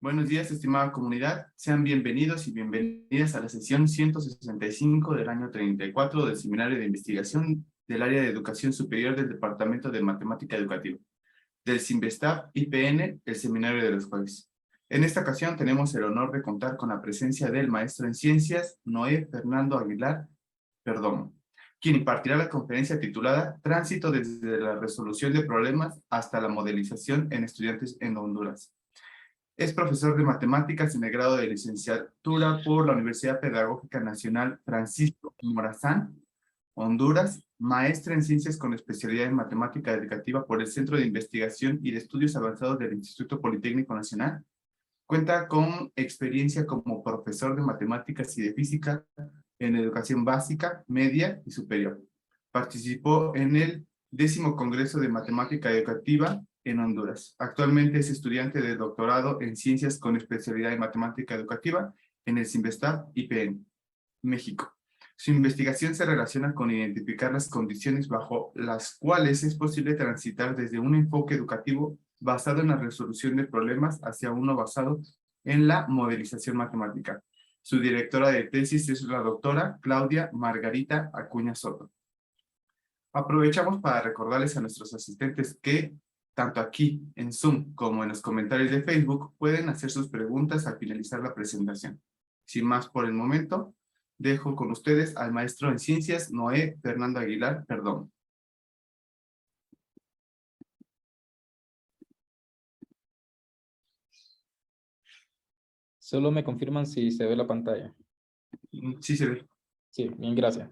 Buenos días, estimada comunidad. Sean bienvenidos y bienvenidas a la sesión 165 del año 34 del Seminario de Investigación del Área de Educación Superior del Departamento de Matemática Educativa, del Sinvestav IPN, el Seminario de los Jueves. En esta ocasión tenemos el honor de contar con la presencia del maestro en Ciencias, Noé Fernando Aguilar Perdomo, quien impartirá la conferencia titulada Tránsito desde la resolución de problemas hasta la modelización en estudiantes en Honduras. Es profesor de matemáticas en el grado de licenciatura por la Universidad Pedagógica Nacional Francisco Morazán, Honduras, maestra en ciencias con especialidad en matemática educativa por el Centro de Investigación y de Estudios Avanzados del Instituto Politécnico Nacional. Cuenta con experiencia como profesor de matemáticas y de física en educación básica, media y superior. Participó en el 10º Congreso de Matemática Educativa en Honduras. Actualmente es estudiante de doctorado en Ciencias con especialidad en Matemática Educativa en el Sinvestav IPN, México. Su investigación se relaciona con identificar las condiciones bajo las cuales es posible transitar desde un enfoque educativo basado en la resolución de problemas hacia uno basado en la modelización matemática. Su directora de tesis es la doctora Claudia Margarita Acuña Soto. Aprovechamos para recordarles a nuestros asistentes que, tanto aquí en Zoom como en los comentarios de Facebook, pueden hacer sus preguntas al finalizar la presentación. Sin más por el momento, dejo con ustedes al maestro en ciencias, Noé Fernando Aguilar Perdomo. Solo me confirman si se ve la pantalla. Sí se ve. Sí, bien, gracias.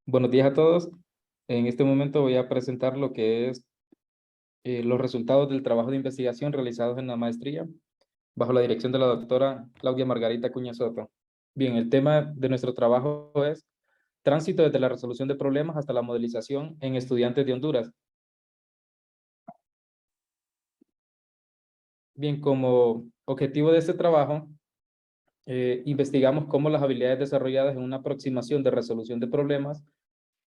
Buenos días a todos. En este momento voy a presentar lo que es los resultados del trabajo de investigación realizados en la maestría bajo la dirección de la doctora Claudia Margarita Cuña Soto. Bien, el tema de nuestro trabajo es tránsito desde la resolución de problemas hasta la modelización en estudiantes de Honduras. Bien, como objetivo de este trabajo, investigamos cómo las habilidades desarrolladas en una aproximación de resolución de problemas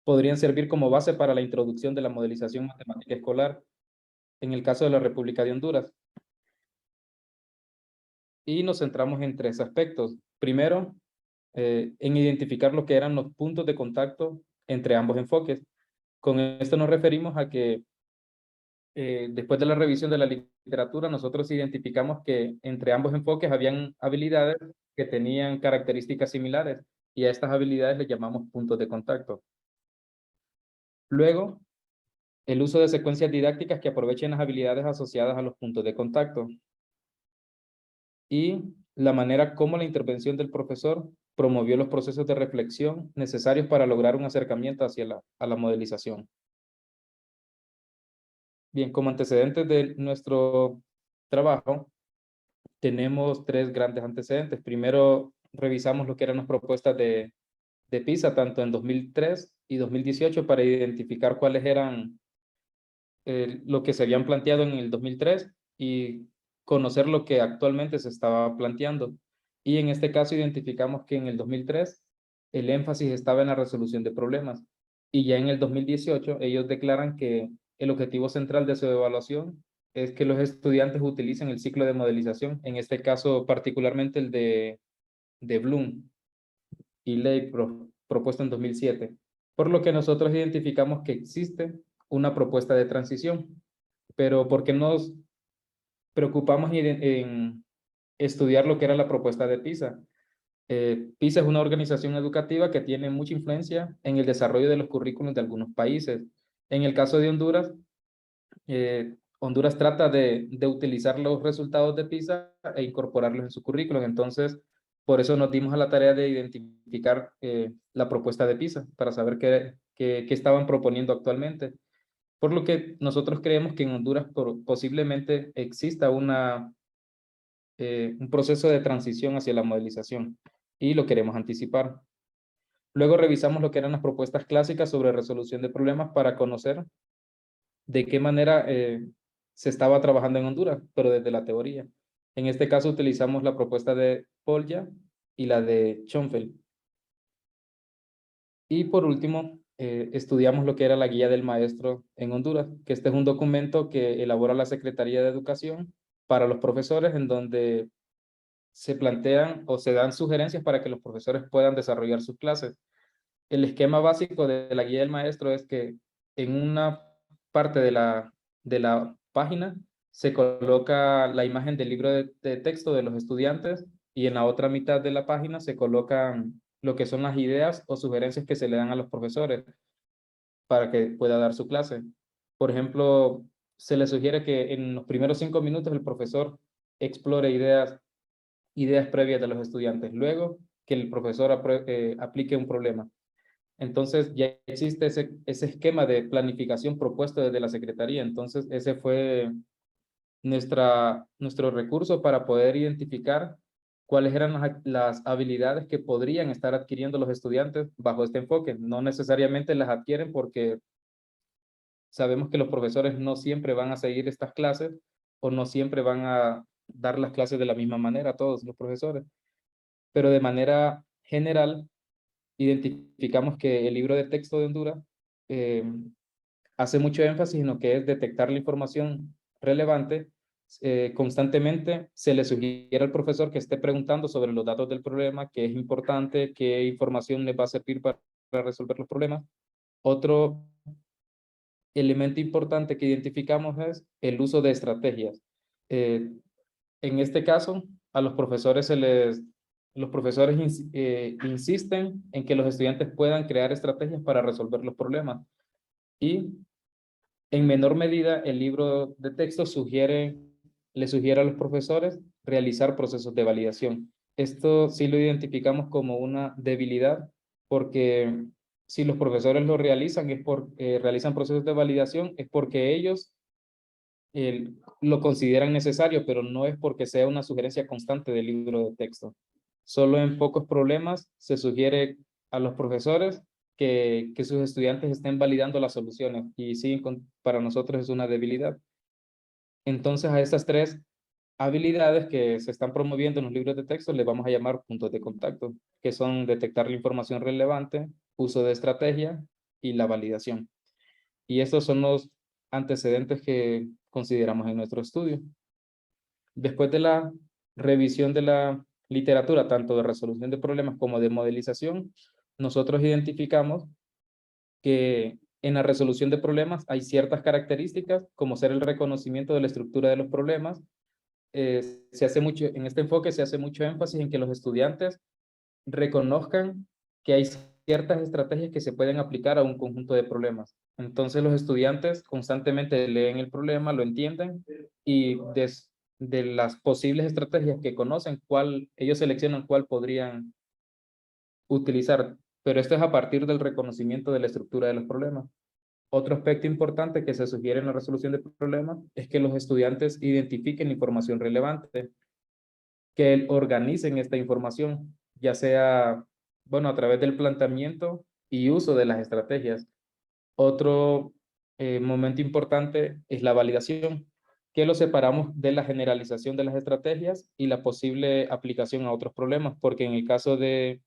podrían servir como base para la introducción de la modelización matemática escolar en el caso de la República de Honduras. Y nos centramos en tres aspectos. Primero, en identificar lo que eran los puntos de contacto entre ambos enfoques. Con esto nos referimos a que después de la revisión de la literatura, nosotros identificamos que entre ambos enfoques habían habilidades que tenían características similares y a estas habilidades les llamamos puntos de contacto. Luego, el uso de secuencias didácticas que aprovechen las habilidades asociadas a los puntos de contacto. Y la manera como la intervención del profesor promovió los procesos de reflexión necesarios para lograr un acercamiento hacia la modelización. Bien, como antecedentes de nuestro trabajo, tenemos tres grandes antecedentes. Primero, revisamos lo que eran las propuestas de PISA, tanto en 2003 y 2018, para identificar cuáles eran lo que se habían planteado en el 2003 y conocer lo que actualmente se estaba planteando. Y en este caso identificamos que en el 2003 el énfasis estaba en la resolución de problemas. Y ya en el 2018 ellos declaran que el objetivo central de su evaluación es que los estudiantes utilicen el ciclo de modelización, en este caso particularmente el de Bloom y Ley propuesto en 2007. Por lo que nosotros identificamos que existe una propuesta de transición. Pero ¿por qué nos preocupamos en estudiar lo que era la propuesta de PISA? PISA es una organización educativa que tiene mucha influencia en el desarrollo de los currículos de algunos países. En el caso de Honduras, Honduras trata de utilizar los resultados de PISA e incorporarlos en su currículum. Entonces, por eso nos dimos a la tarea de identificar la propuesta de PISA para saber qué estaban proponiendo actualmente. Por lo que nosotros creemos que en Honduras posiblemente exista un proceso de transición hacia la modelización y lo queremos anticipar. Luego revisamos lo que eran las propuestas clásicas sobre resolución de problemas para conocer de qué manera se estaba trabajando en Honduras, pero desde la teoría. En este caso utilizamos la propuesta de Polya y la de Schoenfeld. Y por último, estudiamos lo que era la guía del maestro en Honduras, que este es un documento que elabora la Secretaría de Educación para los profesores en donde se plantean o se dan sugerencias para que los profesores puedan desarrollar sus clases. El esquema básico de la guía del maestro es que en una parte de la página se coloca la imagen del libro de texto de los estudiantes y en la otra mitad de la página se colocan lo que son las ideas o sugerencias que se le dan a los profesores para que pueda dar su clase. Por ejemplo, se le sugiere que en los primeros 5 minutos el profesor explore ideas previas de los estudiantes, luego que el profesor aplique un problema. Entonces ya existe ese esquema de planificación propuesto desde la Secretaría. Entonces ese fue nuestro recurso para poder identificar cuáles eran las habilidades que podrían estar adquiriendo los estudiantes bajo este enfoque. No necesariamente las adquieren porque sabemos que los profesores no siempre van a seguir estas clases o no siempre van a dar las clases de la misma manera a todos los profesores, pero de manera general identificamos que el libro de texto de Honduras eh, hace mucho énfasis en lo que es detectar la información relevante. Constantemente se le sugiere al profesor que esté preguntando sobre los datos del problema, qué es importante, qué información le va a servir para resolver los problemas. Otro elemento importante que identificamos es el uso de estrategias. Eh, en este caso, a los profesores los profesores insisten en que los estudiantes puedan crear estrategias para resolver los problemas. Y en menor medida, el libro de texto le sugiere a los profesores realizar procesos de validación. Esto sí lo identificamos como una debilidad, porque si los profesores lo realizan, realizan procesos de validación, es porque ellos lo consideran necesario, pero no es porque sea una sugerencia constante del libro de texto. Solo en pocos problemas se sugiere a los profesores que sus estudiantes estén validando las soluciones y sí, para nosotros es una debilidad. Entonces a estas tres habilidades que se están promoviendo en los libros de texto les vamos a llamar puntos de contacto, que son detectar la información relevante, uso de estrategia y la validación. Y estos son los antecedentes que consideramos en nuestro estudio. Después de la revisión de la literatura, tanto de resolución de problemas como de modelización, nosotros identificamos que en la resolución de problemas hay ciertas características, como ser el reconocimiento de la estructura de los problemas. En este enfoque se hace mucho énfasis en que los estudiantes reconozcan que hay ciertas estrategias que se pueden aplicar a un conjunto de problemas. Entonces los estudiantes constantemente leen el problema, lo entienden y de las posibles estrategias que conocen, ellos seleccionan cuál podrían utilizar, pero esto es a partir del reconocimiento de la estructura de los problemas. Otro aspecto importante que se sugiere en la resolución de problemas es que los estudiantes identifiquen la información relevante, que organicen esta información, ya sea, bueno, a través del planteamiento y uso de las estrategias. Otro momento importante es la validación, que lo separamos de la generalización de las estrategias y la posible aplicación a otros problemas, porque en el caso de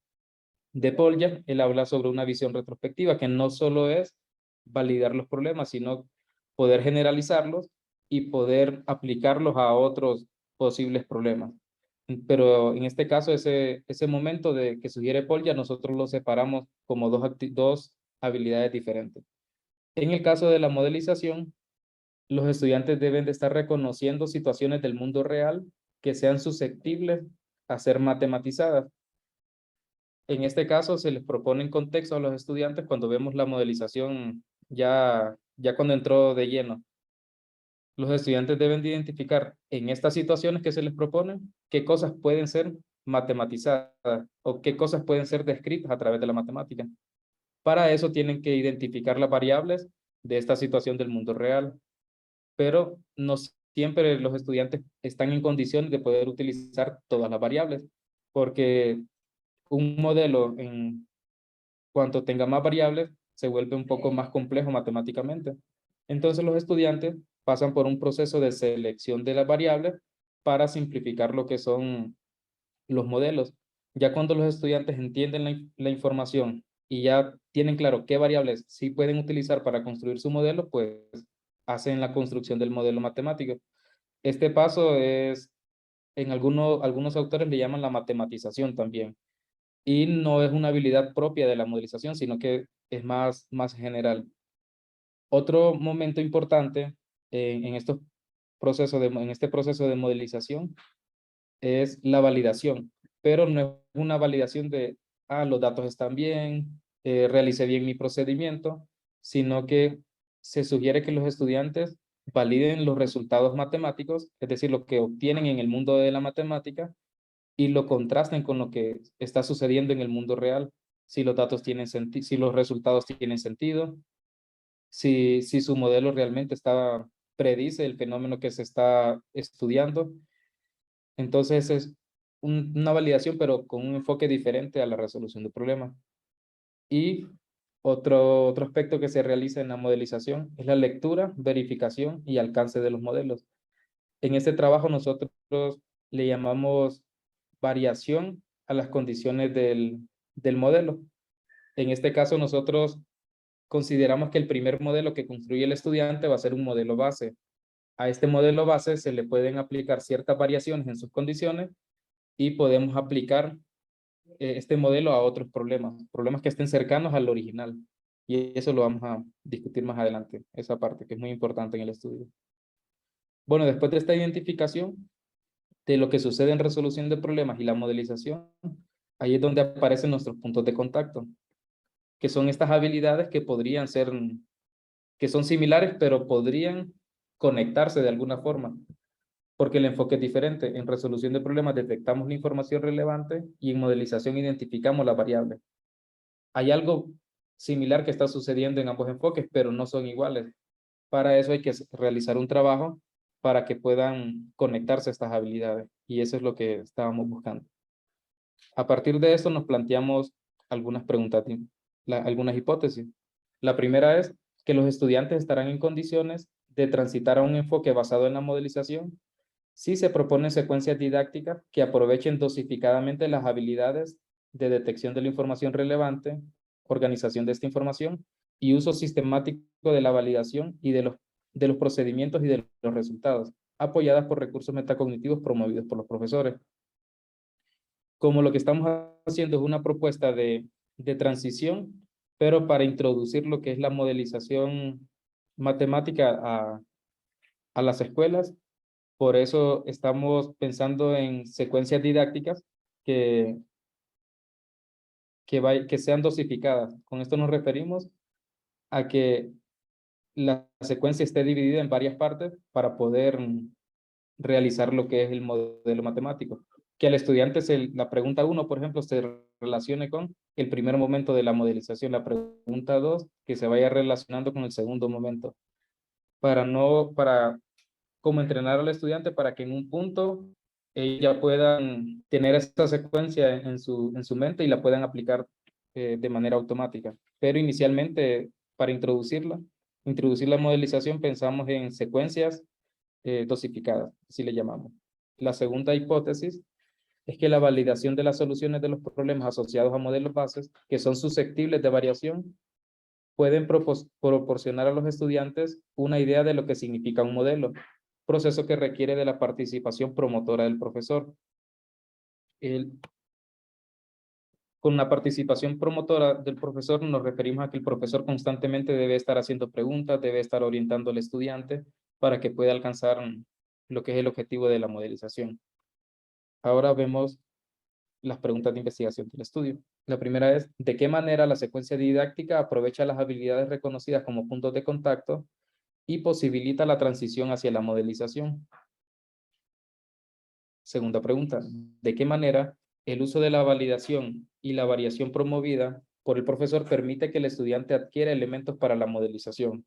Polya, él habla sobre una visión retrospectiva, que no solo es validar los problemas, sino poder generalizarlos y poder aplicarlos a otros posibles problemas. Pero en este caso, ese momento que sugiere Polya, nosotros lo separamos como dos habilidades diferentes. En el caso de la modelización, los estudiantes deben de estar reconociendo situaciones del mundo real que sean susceptibles a ser matematizadas. En este caso, se les propone en contexto a los estudiantes cuando vemos la modelización ya cuando entró de lleno. Los estudiantes deben de identificar en estas situaciones que se les proponen qué cosas pueden ser matematizadas o qué cosas pueden ser descritas a través de la matemática. Para eso tienen que identificar las variables de esta situación del mundo real, pero no siempre los estudiantes están en condiciones de poder utilizar todas las variables, porque un modelo en cuanto tenga más variables se vuelve un poco más complejo matemáticamente. Entonces los estudiantes pasan por un proceso de selección de las variables para simplificar lo que son los modelos. Ya cuando los estudiantes entienden la información y ya tienen claro qué variables sí pueden utilizar para construir su modelo, pues hacen la construcción del modelo matemático. Este paso es, en algunos autores le llaman la matematización también, y no es una habilidad propia de la modelización, sino que es más general. Otro momento importante en en este proceso de modelización es la validación, pero no es una validación de, los datos están bien, realicé bien mi procedimiento, sino que se sugiere que los estudiantes validen los resultados matemáticos, es decir, lo que obtienen en el mundo de la matemática, y lo contrasten con lo que está sucediendo en el mundo real, si los datos tienen sentido, si los resultados tienen sentido, si su modelo realmente predice el fenómeno que se está estudiando. Entonces es una validación, pero con un enfoque diferente a la resolución de problemas. Y otro aspecto que se realiza en la modelización es la lectura, verificación y alcance de los modelos. En este trabajo nosotros le llamamos variación a las condiciones del modelo. En este caso nosotros consideramos que el primer modelo que construye el estudiante va a ser un modelo base. A este modelo base se le pueden aplicar ciertas variaciones en sus condiciones y podemos aplicar este modelo a otros problemas que estén cercanos al original. Y eso lo vamos a discutir más adelante, esa parte que es muy importante en el estudio. Bueno, después de esta identificación de lo que sucede en resolución de problemas y la modelización, ahí es donde aparecen nuestros puntos de contacto, que son estas habilidades que podrían ser, que son similares, pero podrían conectarse de alguna forma, porque el enfoque es diferente. En resolución de problemas detectamos la información relevante y en modelización identificamos las variables. Hay algo similar que está sucediendo en ambos enfoques, pero no son iguales. Para eso hay que realizar un trabajo para que puedan conectarse estas habilidades, y eso es lo que estábamos buscando. A partir de eso nos planteamos algunas preguntas, algunas hipótesis. La primera es que los estudiantes estarán en condiciones de transitar a un enfoque basado en la modelización si se proponen secuencias didácticas que aprovechen dosificadamente las habilidades de detección de la información relevante, organización de esta información y uso sistemático de la validación y de los procedimientos y de los resultados, apoyadas por recursos metacognitivos promovidos por los profesores. Como lo que estamos haciendo es una propuesta de transición, pero para introducir lo que es la modelización matemática a las escuelas. Por eso estamos pensando en secuencias didácticas que, que sean dosificadas. Con esto nos referimos a que la secuencia esté dividida en varias partes para poder realizar lo que es el modelo matemático. Que al estudiante la pregunta 1, por ejemplo, se relacione con el primer momento de la modelización, la pregunta 2, que se vaya relacionando con el segundo momento, para como entrenar al estudiante para que en un punto ya puedan tener esta secuencia en su mente y la puedan aplicar de manera automática. Pero inicialmente, para introducir la modelización, pensamos en secuencias dosificadas, así le llamamos. La segunda hipótesis es que la validación de las soluciones de los problemas asociados a modelos bases que son susceptibles de variación pueden proporcionar a los estudiantes una idea de lo que significa un modelo, proceso que requiere de la participación promotora del profesor. Con la participación promotora del profesor nos referimos a que el profesor constantemente debe estar haciendo preguntas, debe estar orientando al estudiante para que pueda alcanzar lo que es el objetivo de la modelización. Ahora vemos las preguntas de investigación del estudio. La primera es, ¿de qué manera la secuencia didáctica aprovecha las habilidades reconocidas como puntos de contacto y posibilita la transición hacia la modelización? Segunda pregunta, ¿de qué manera el uso de la validación y la variación promovida por el profesor permite que el estudiante adquiera elementos para la modelización?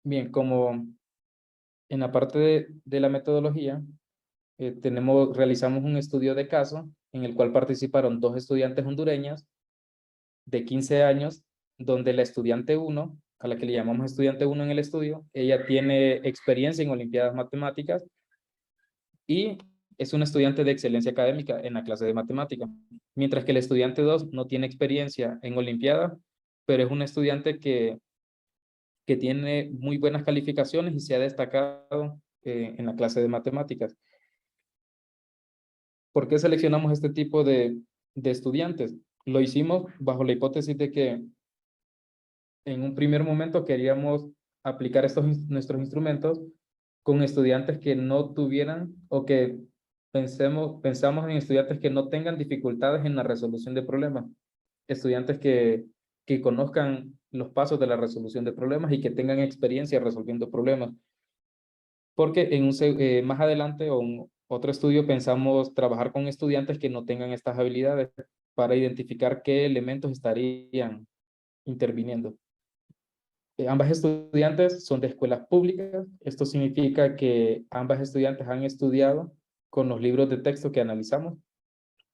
Bien, como en la parte de la metodología, realizamos un estudio de caso en el cual participaron 2 estudiantes hondureñas de 15 años, donde la estudiante 1, a la que le llamamos estudiante 1 en el estudio, ella tiene experiencia en olimpiadas matemáticas y es un estudiante de excelencia académica en la clase de matemática, mientras que el estudiante 2 no tiene experiencia en olimpiada, pero es un estudiante que que tiene muy buenas calificaciones y se ha destacado en la clase de matemáticas. ¿Por qué seleccionamos este tipo de estudiantes? Lo hicimos bajo la hipótesis de que en un primer momento queríamos aplicar nuestros instrumentos con estudiantes que no tuvieran o que pensamos en estudiantes que no tengan dificultades en la resolución de problemas, estudiantes que conozcan los pasos de la resolución de problemas y que tengan experiencia resolviendo problemas. Porque más adelante o en otro estudio pensamos trabajar con estudiantes que no tengan estas habilidades para identificar qué elementos estarían interviniendo. Ambas estudiantes son de escuelas públicas. Esto significa que ambas estudiantes han estudiado con los libros de texto que analizamos,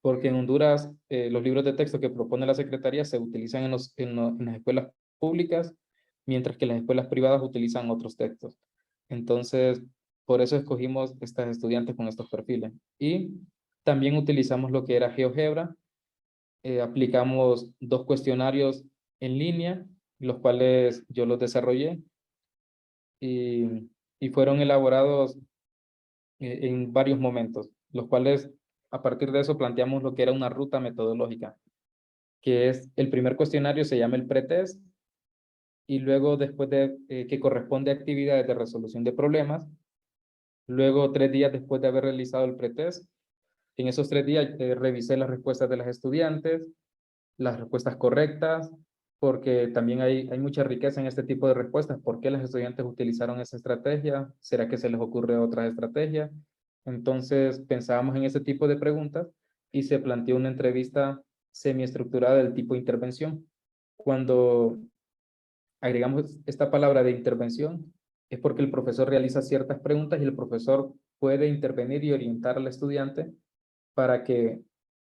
porque en Honduras los libros de texto que propone la Secretaría se utilizan en las escuelas públicas, mientras que las escuelas privadas utilizan otros textos. Entonces, por eso escogimos estas estudiantes con estos perfiles. Y también utilizamos lo que era GeoGebra. Aplicamos 2 cuestionarios en línea, los cuales yo los desarrollé y fueron elaborados en varios momentos, los cuales a partir de eso planteamos lo que era una ruta metodológica, que es el primer cuestionario se llama el pretest y luego después que corresponde a actividades de resolución de problemas, luego 3 días después de haber realizado el pretest, en esos 3 días revisé las respuestas de las estudiantes, las respuestas correctas, porque también hay mucha riqueza en este tipo de respuestas. ¿Por qué los estudiantes utilizaron esa estrategia? ¿Será que se les ocurre otra estrategia? Entonces pensábamos en ese tipo de preguntas y se planteó una entrevista semiestructurada del tipo intervención. Cuando agregamos esta palabra de intervención, es porque el profesor realiza ciertas preguntas y el profesor puede intervenir y orientar al estudiante para que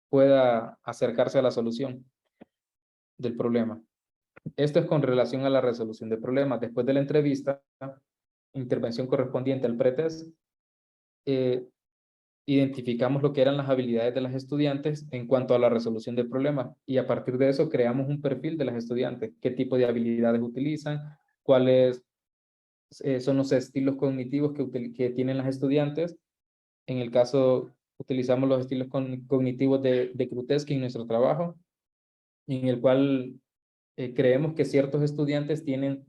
pueda acercarse a la solución del problema. Esto es con relación a la resolución de problemas. Después de la entrevista, intervención correspondiente al pretest, eh, identificamos lo que eran las habilidades de las estudiantes en cuanto a la resolución de problemas y a partir de eso creamos un perfil de las estudiantes, qué tipo de habilidades utilizan, cuáles son los estilos cognitivos que tienen las estudiantes. En el caso, utilizamos los estilos cognitivos de Krutevsky en nuestro trabajo, en el cual creemos que ciertos estudiantes tienen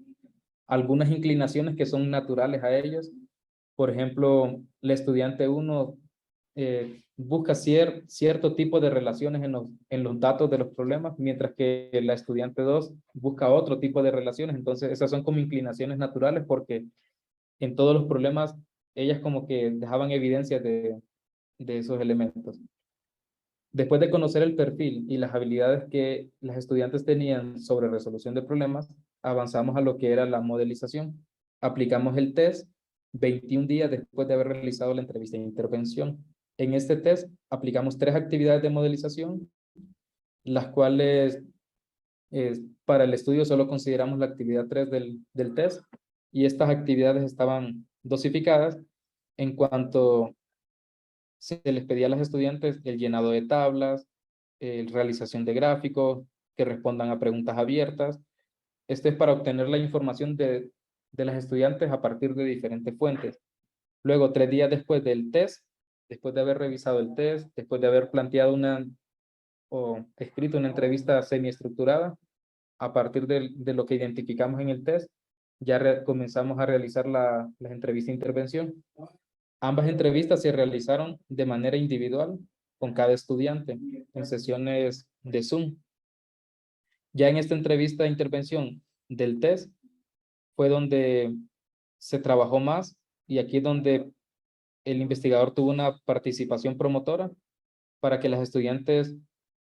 algunas inclinaciones que son naturales a ellos. Por ejemplo, el estudiante 1 busca cierto tipo de relaciones en los datos de los problemas, mientras que la estudiante 2 busca otro tipo de relaciones. Entonces, esas son como inclinaciones naturales porque en todos los problemas ellas como que dejaban evidencia de esos elementos. Después de conocer el perfil y las habilidades que las estudiantes tenían sobre resolución de problemas, avanzamos a lo que era la modelización. Aplicamos el test 21 días después de haber realizado la entrevista de intervención. En este test aplicamos 3 actividades de modelización, las cuales para el estudio solo consideramos la actividad 3 del test y estas actividades estaban dosificadas en cuanto se les pedía a los estudiantes el llenado de tablas, realización de gráficos, que respondan a preguntas abiertas. Esto es para obtener la información de las estudiantes a partir de diferentes fuentes. Luego, 3 días después del test, después de haber revisado el test, después de haber planteado o escrito una entrevista semiestructurada, a partir de lo que identificamos en el test, ya comenzamos a realizar las entrevistas de intervención. Ambas entrevistas se realizaron de manera individual con cada estudiante en sesiones de Zoom. Ya en esta entrevista de intervención del test fue donde se trabajó más y aquí es donde el investigador tuvo una participación promotora para que las estudiantes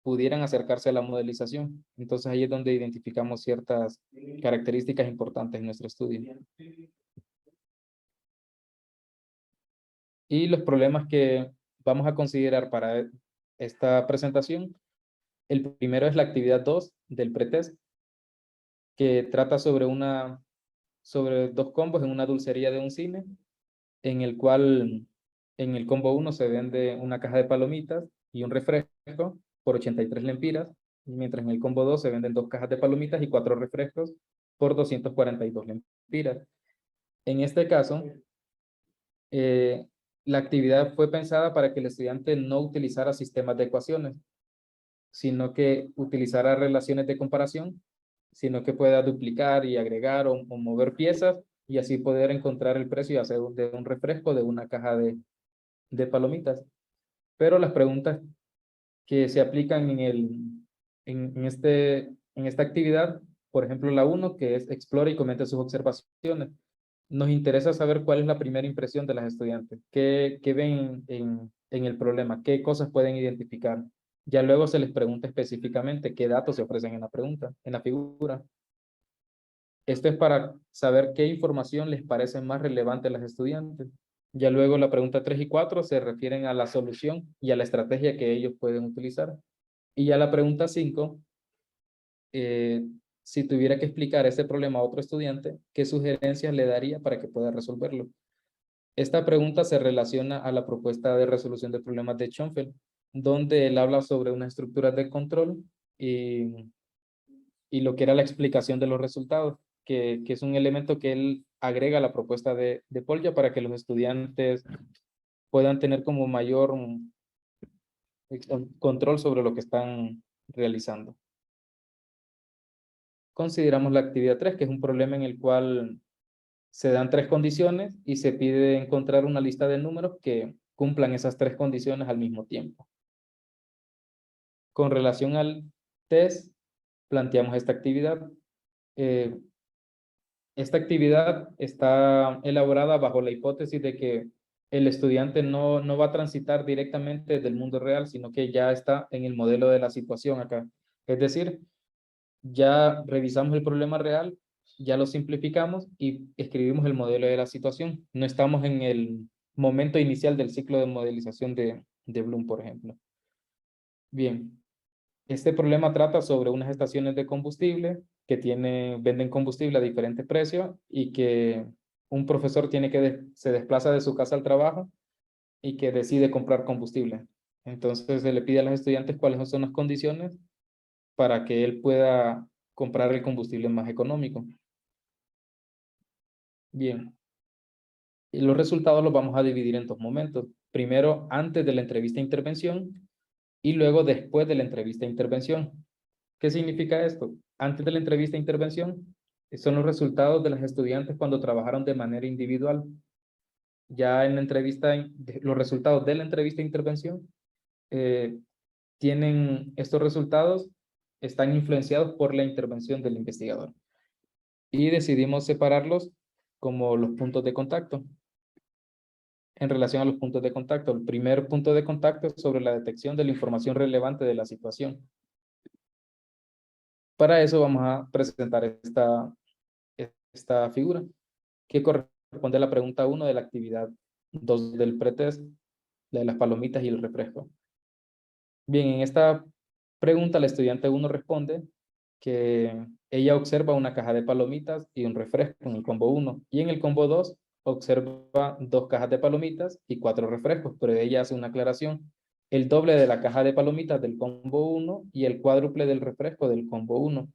pudieran acercarse a la modelización. Entonces ahí es donde identificamos ciertas características importantes en nuestro estudio. Y los problemas que vamos a considerar para esta presentación, el primero es la actividad 2 del pretest, que trata sobre 2 combos en una dulcería de un cine, en el cual en el combo 1 se vende una caja de palomitas y un refresco por 83 lempiras, mientras en el combo 2 se venden 2 cajas de palomitas y 4 refrescos por 242 lempiras. lempiras. En este caso, la actividad fue pensada para que el estudiante no utilizara sistemas de ecuaciones, sino que utilizara relaciones de comparación, sino que pueda duplicar y agregar o mover piezas y así poder encontrar el precio ya sea de un refresco de una caja de palomitas. Pero las preguntas que se aplican en esta actividad, por ejemplo, la 1, que es explora y comenta sus observaciones. Nos interesa saber cuál es la primera impresión de las estudiantes, qué ven en el problema, qué cosas pueden identificar. Ya luego se les pregunta específicamente qué datos se ofrecen en la pregunta, en la figura. Esto es para saber qué información les parece más relevante a las estudiantes. Ya luego la pregunta 3 y 4 se refieren a la solución y a la estrategia que ellos pueden utilizar. Y ya la pregunta 5, si tuviera que explicar ese problema a otro estudiante, ¿qué sugerencias le daría para que pueda resolverlo? Esta pregunta se relaciona a la propuesta de resolución de problemas de Schoenfeld, donde él habla sobre unas estructuras de control y lo que era la explicación de los resultados, que es un elemento que él agrega a la propuesta de Polya para que los estudiantes puedan tener como mayor control sobre lo que están realizando. Consideramos la actividad 3, que es un problema en el cual se dan 3 condiciones y se pide encontrar una lista de números que cumplan esas 3 condiciones al mismo tiempo. Con relación al test, planteamos esta actividad. Esta actividad está elaborada bajo la hipótesis de que el estudiante no va a transitar directamente del mundo real, sino que ya está en el modelo de la situación acá. Es decir, ya revisamos el problema real, ya lo simplificamos y escribimos el modelo de la situación. No estamos en el momento inicial del ciclo de modelización de Bloom, por ejemplo. Bien, este problema trata sobre unas estaciones de combustible que venden combustible a diferentes precios y que un profesor se desplaza de su casa al trabajo y que decide comprar combustible. Entonces se le pide a los estudiantes cuáles son las condiciones para que él pueda comprar el combustible más económico. Bien, y los resultados los vamos a dividir en 2 momentos. Primero, antes de la entrevista de intervención y luego después de la entrevista de intervención. ¿Qué significa esto? Antes de la entrevista de intervención, son los resultados de las estudiantes cuando trabajaron de manera individual. Ya en la entrevista, los resultados de la entrevista de intervención estos resultados están influenciados por la intervención del investigador. Y decidimos separarlos como los puntos de contacto. En relación a los puntos de contacto, el primer punto de contacto es sobre la detección de la información relevante de la situación. Para eso vamos a presentar esta figura, que corresponde a la pregunta 1 de la actividad 2 del pretest, la de las palomitas y el refresco. Bien, en esta pregunta la estudiante 1 responde que ella observa una caja de palomitas y un refresco en el combo 1, y en el combo 2 observa 2 cajas de palomitas y 4 refrescos, pero ella hace una aclaración: el doble de la caja de palomitas del combo 1 y el cuádruple del refresco del combo 1.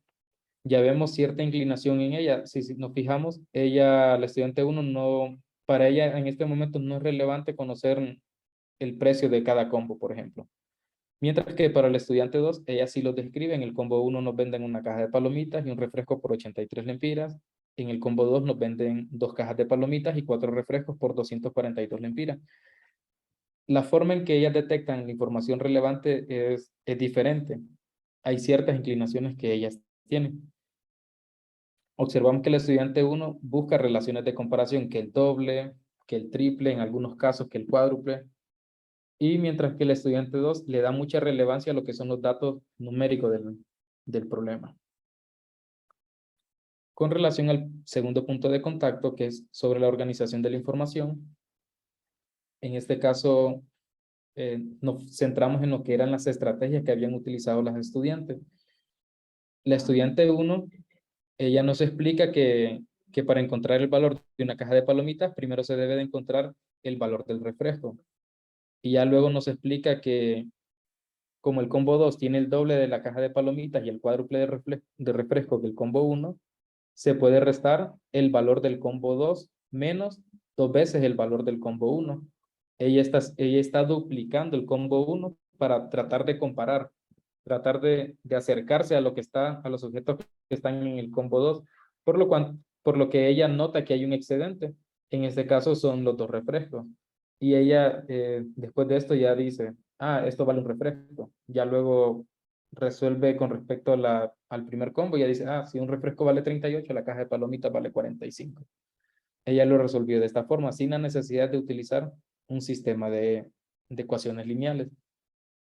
Ya vemos cierta inclinación en ella. Si nos fijamos, la estudiante 1, para ella en este momento no es relevante conocer el precio de cada combo, por ejemplo. Mientras que para el estudiante 2, ella sí lo describe. En el combo 1 nos venden una caja de palomitas y un refresco por 83 lempiras. En el combo 2 nos venden 2 cajas de palomitas y 4 refrescos por 242 lempiras. La forma en que ellas detectan la información relevante es diferente. Hay ciertas inclinaciones que ellas tienen. Observamos que el estudiante 1 busca relaciones de comparación, que el doble, que el triple, en algunos casos que el cuádruple, y mientras que el estudiante 2 le da mucha relevancia a lo que son los datos numéricos del problema. Con relación al segundo punto de contacto, que es sobre la organización de la información, en este caso nos centramos en lo que eran las estrategias que habían utilizado las estudiantes. La estudiante 1, ella nos explica que para encontrar el valor de una caja de palomitas, primero se debe de encontrar el valor del refresco. Y ya luego nos explica que como el combo 2 tiene el doble de la caja de palomitas y el cuádruple de refresco que el combo 1, se puede restar el valor del combo 2 menos 2 veces el valor del combo 1. Ella está duplicando el combo 1 para tratar de comparar, tratar de acercarse a lo que está, a los objetos que están en el combo 2, por lo que ella nota que hay un excedente. En este caso son los 2 refrescos. Y ella, después de esto, ya dice, esto vale un refresco. Ya luego resuelve con respecto al primer combo, ya dice, si un refresco vale 38, la caja de palomitas vale 45. Ella lo resolvió de esta forma, sin la necesidad de utilizar un sistema de ecuaciones lineales.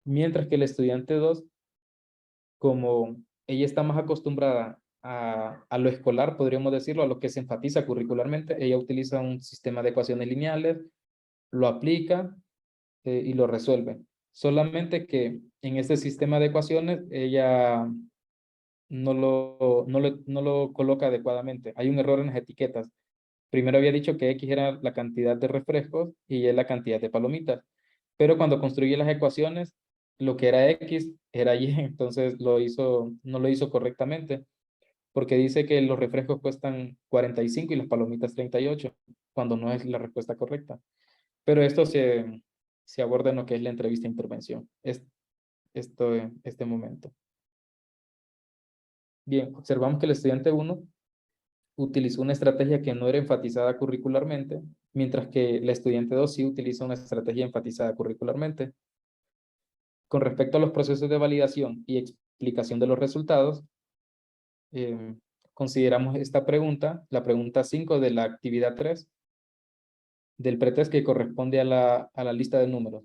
Mientras que el estudiante 2, como ella está más acostumbrada a lo escolar, podríamos decirlo, a lo que se enfatiza curricularmente, ella utiliza un sistema de ecuaciones lineales, lo aplica y lo resuelve. Solamente que en este sistema de ecuaciones ella no lo coloca adecuadamente. Hay un error en las etiquetas. Primero había dicho que X era la cantidad de refrescos y Y la cantidad de palomitas. Pero cuando construye las ecuaciones, lo que era X era Y, entonces no lo hizo correctamente, porque dice que los refrescos cuestan 45 y las palomitas 38, cuando no es la respuesta correcta. Pero esto se aborda en lo que es la entrevista de intervención, este momento. Bien, observamos que el estudiante 1 utilizó una estrategia que no era enfatizada curricularmente, mientras que el estudiante 2 sí utiliza una estrategia enfatizada curricularmente. Con respecto a los procesos de validación y explicación de los resultados, consideramos esta pregunta, la pregunta 5 de la actividad 3, del pretest que corresponde a la lista de números.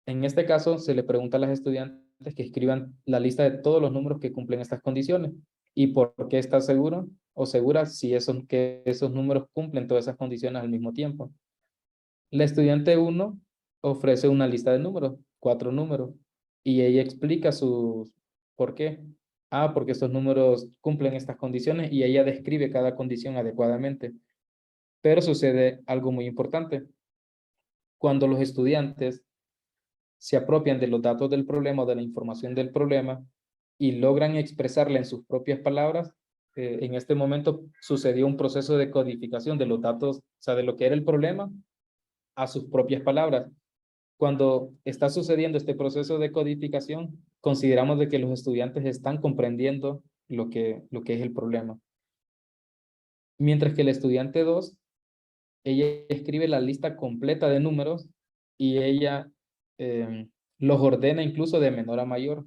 En este caso, se le pregunta a las estudiantes que escriban la lista de todos los números que cumplen estas condiciones y por qué está seguro o segura si que esos números cumplen todas esas condiciones al mismo tiempo. La estudiante 1 ofrece una lista de números, 4 números, y ella explica sus por qué. Porque estos números cumplen estas condiciones y ella describe cada condición adecuadamente. Pero sucede algo muy importante. Cuando los estudiantes se apropian de los datos del problema o de la información del problema y logran expresarla en sus propias palabras, en este momento sucedió un proceso de codificación de los datos, o sea, de lo que era el problema a sus propias palabras. Cuando está sucediendo este proceso de codificación, consideramos de que los estudiantes están comprendiendo lo que es el problema. Mientras que el estudiante 2, ella escribe la lista completa de números y ella los ordena incluso de menor a mayor.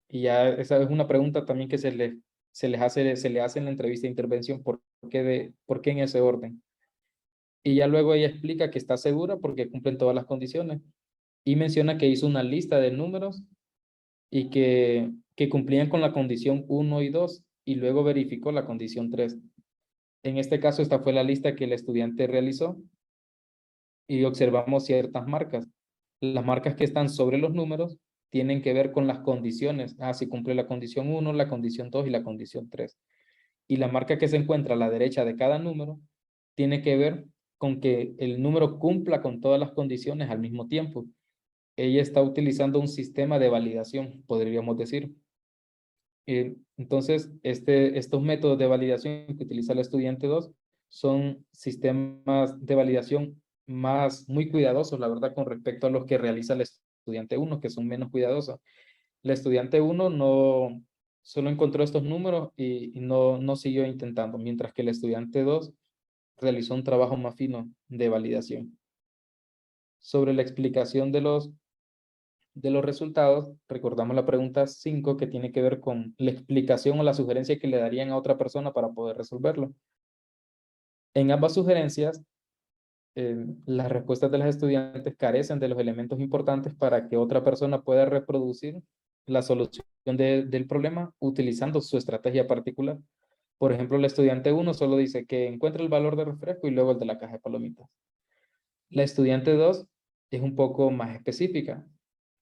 Y ya esa es una pregunta también que se le hace en la entrevista de intervención, ¿por qué en ese orden? Y ya luego ella explica que está segura porque cumplen todas las condiciones. Y menciona que hizo una lista de números y que cumplían con la condición 1 y 2 y luego verificó la condición 3. En este caso, esta fue la lista que el estudiante realizó y observamos ciertas marcas. Las marcas que están sobre los números tienen que ver con las condiciones. Si cumple la condición 1, la condición 2 y la condición 3. Y la marca que se encuentra a la derecha de cada número tiene que ver con que el número cumpla con todas las condiciones al mismo tiempo. Ella está utilizando un sistema de validación, podríamos decir. Entonces, estos métodos de validación que utiliza el estudiante 2 son sistemas de validación muy cuidadosos, la verdad, con respecto a los que realiza el estudiante 1, que son menos cuidadosos. El estudiante 1 solo encontró estos números y no siguió intentando, mientras que el estudiante 2 realizó un trabajo más fino de validación. Sobre la explicación de los resultados, recordamos la pregunta 5 que tiene que ver con la explicación o la sugerencia que le darían a otra persona para poder resolverlo. En ambas sugerencias, las respuestas de las estudiantes carecen de los elementos importantes para que otra persona pueda reproducir la solución del problema utilizando su estrategia particular. Por ejemplo, el estudiante 1 solo dice que encuentra el valor de refresco y luego el de la caja de palomitas. La estudiante 2 es un poco más específica,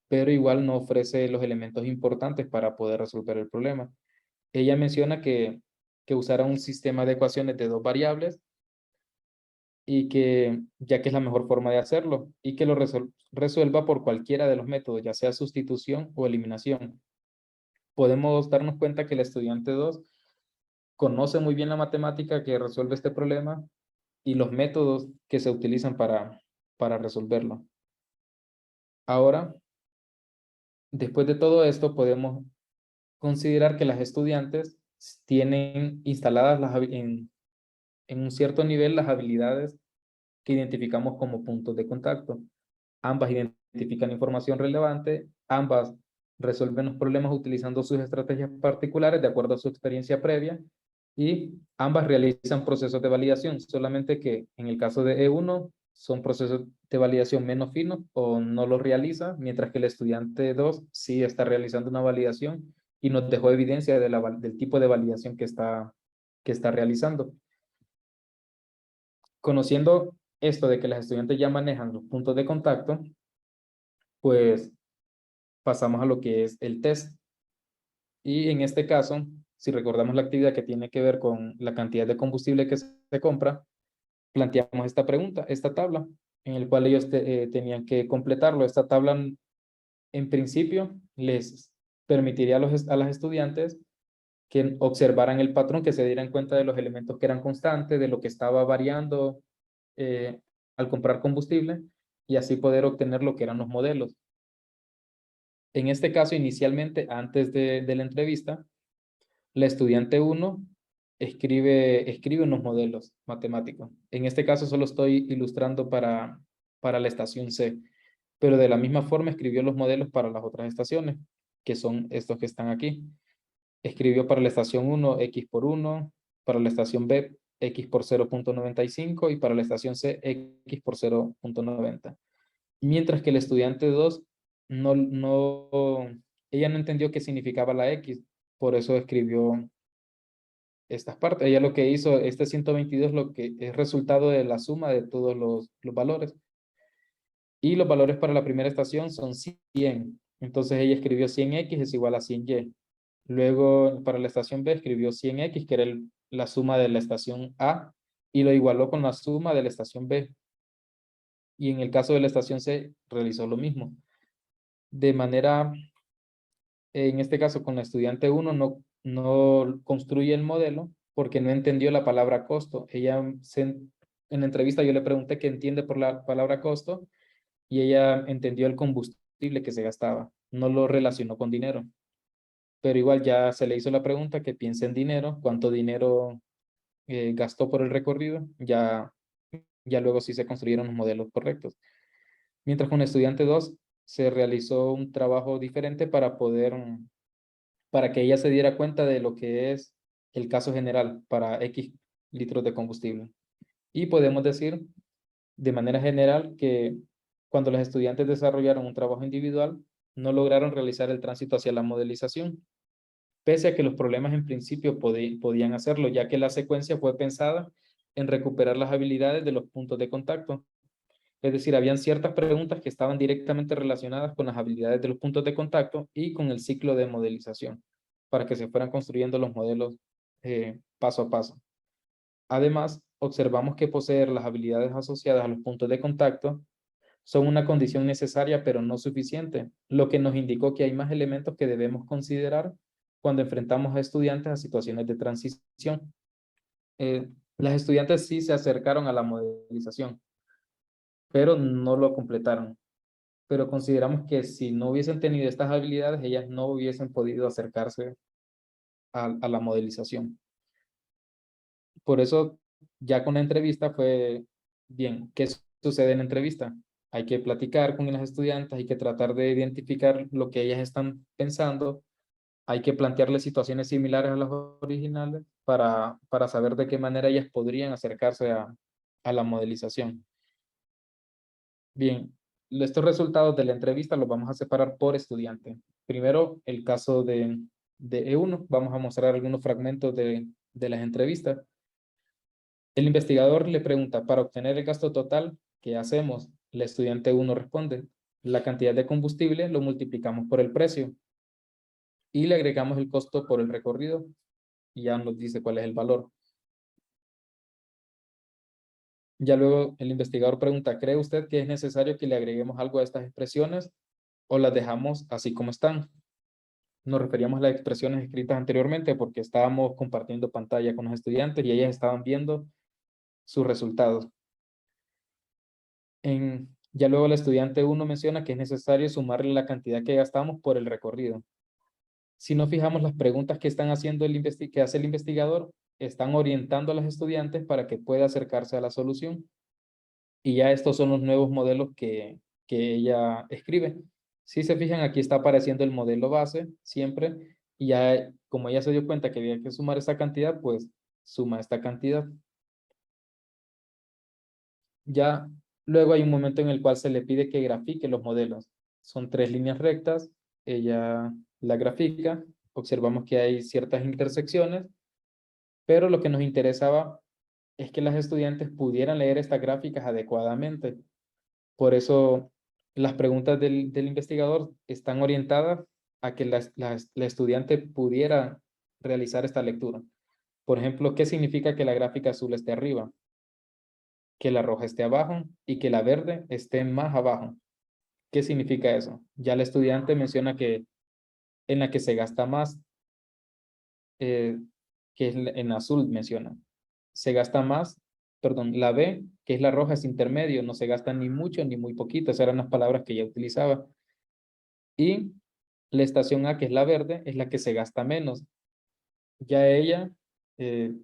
pero igual no ofrece los elementos importantes para poder resolver el problema. Ella menciona que usará un sistema de ecuaciones de 2 variables y ya que es la mejor forma de hacerlo, y que lo resuelva por cualquiera de los métodos, ya sea sustitución o eliminación. Podemos darnos cuenta que el estudiante 2 conoce muy bien la matemática que resuelve este problema y los métodos que se utilizan para resolverlo. Ahora, después de todo esto, podemos considerar que las estudiantes tienen instaladas en un cierto nivel las habilidades que identificamos como puntos de contacto. Ambas identifican información relevante, ambas resuelven los problemas utilizando sus estrategias particulares de acuerdo a su experiencia previa y ambas realizan procesos de validación, solamente que en el caso de E1 son procesos de validación menos finos o no los realiza, mientras que el estudiante 2 sí está realizando una validación y nos dejó evidencia del tipo de validación que está realizando. Conociendo esto de que las estudiantes ya manejan los puntos de contacto, pues pasamos a lo que es el test. Y en este caso, si recordamos la actividad que tiene que ver con la cantidad de combustible que se compra, planteamos esta pregunta, esta tabla, en el cual ellos tenían que completarlo. Esta tabla, en principio, les permitiría a las estudiantes que observaran el patrón, que se dieran cuenta de los elementos que eran constantes, de lo que estaba variando al comprar combustible, y así poder obtener lo que eran los modelos. En este caso, inicialmente, antes de la entrevista, la estudiante 1 escribe unos modelos matemáticos. En este caso solo estoy ilustrando para la estación C, pero de la misma forma escribió los modelos para las otras estaciones, que son estos que están aquí. Escribió para la estación 1 X por 1, para la estación B X por 0.95 y para la estación C X por 0.90. Mientras que el estudiante 2 ella no entendió qué significaba la X, por eso escribió estas partes. Ella lo que hizo, este 122 lo que es resultado de la suma de todos los valores. Y los valores para la primera estación son 100. Entonces ella escribió 100x es igual a 100y. Luego para la estación B escribió 100x, que era la suma de la estación A, y lo igualó con la suma de la estación B. Y en el caso de la estación C realizó lo mismo. De manera, en este caso con la estudiante 1 no construye el modelo porque no entendió la palabra costo. En la entrevista yo le pregunté qué entiende por la palabra costo y ella entendió el combustible que se gastaba, no lo relacionó con dinero. Pero igual ya se le hizo la pregunta que piense en dinero, cuánto dinero gastó por el recorrido, ya luego sí se construyeron los modelos correctos. Mientras con estudiante 2 se realizó un trabajo diferente para que ella se diera cuenta de lo que es el caso general para X litros de combustible. Y podemos decir de manera general que cuando los estudiantes desarrollaron un trabajo individual, no lograron realizar el tránsito hacia la modelización, pese a que los problemas en principio podían hacerlo, ya que la secuencia fue pensada en recuperar las habilidades de los puntos de contacto. Es decir, habían ciertas preguntas que estaban directamente relacionadas con las habilidades de los puntos de contacto y con el ciclo de modelización, para que se fueran construyendo los modelos paso a paso. Además, observamos que poseer las habilidades asociadas a los puntos de contacto son una condición necesaria pero no suficiente, lo que nos indicó que hay más elementos que debemos considerar cuando enfrentamos a estudiantes a situaciones de transición. Las estudiantes sí se acercaron a la modelización, pero no lo completaron. Pero consideramos que si no hubiesen tenido estas habilidades, ellas no hubiesen podido acercarse a la modelización. Por eso, ya con la entrevista fue, bien, ¿qué sucede en la entrevista? Hay que platicar con las estudiantes, hay que tratar de identificar lo que ellas están pensando, hay que plantearles situaciones similares a las originales para saber de qué manera ellas podrían acercarse a la modelización. Bien, estos resultados de la entrevista los vamos a separar por estudiante. Primero, el caso de E1. Vamos a mostrar algunos fragmentos de las entrevistas. El investigador le pregunta, para obtener el gasto total, ¿qué hacemos? El estudiante 1 responde, la cantidad de combustible lo multiplicamos por el precio y le agregamos el costo por el recorrido y ya nos dice cuál es el valor. Ya luego el investigador pregunta, ¿cree usted que es necesario que le agreguemos algo a estas expresiones o las dejamos así como están? nos referíamos a las expresiones escritas anteriormente porque estábamos compartiendo pantalla con los estudiantes y ellas estaban viendo sus resultados. Ya luego el estudiante 1 menciona que es necesario sumarle la cantidad que gastamos por el recorrido. Si nos fijamos, las preguntas que están haciendo que hace el investigador están orientando a los estudiantes para que pueda acercarse a la solución. Y ya estos son los nuevos modelos que ella escribe. Si se fijan, aquí está apareciendo el modelo base siempre. Y ya, como ella se dio cuenta que había que sumar esta cantidad, pues suma esta cantidad. Ya luego hay un momento en el cual se le pide que grafique los modelos. Son 3 líneas rectas. Ella la grafica. Observamos que hay ciertas intersecciones, pero lo que nos interesaba es que las estudiantes pudieran leer estas gráficas adecuadamente. Por eso las preguntas del investigador están orientadas a que la estudiante pudiera realizar esta lectura. Por ejemplo, ¿qué significa que la gráfica azul esté arriba? Que la roja esté abajo y que la verde esté más abajo. ¿Qué significa eso? Ya el estudiante menciona que en la que se gasta más, que es en azul menciona, se gasta más, perdón, la B, que es la roja, es intermedio, no se gasta ni mucho ni muy poquito, esas eran las palabras que ella utilizaba. Y la estación A, que es la verde, es la que se gasta menos. Ya ella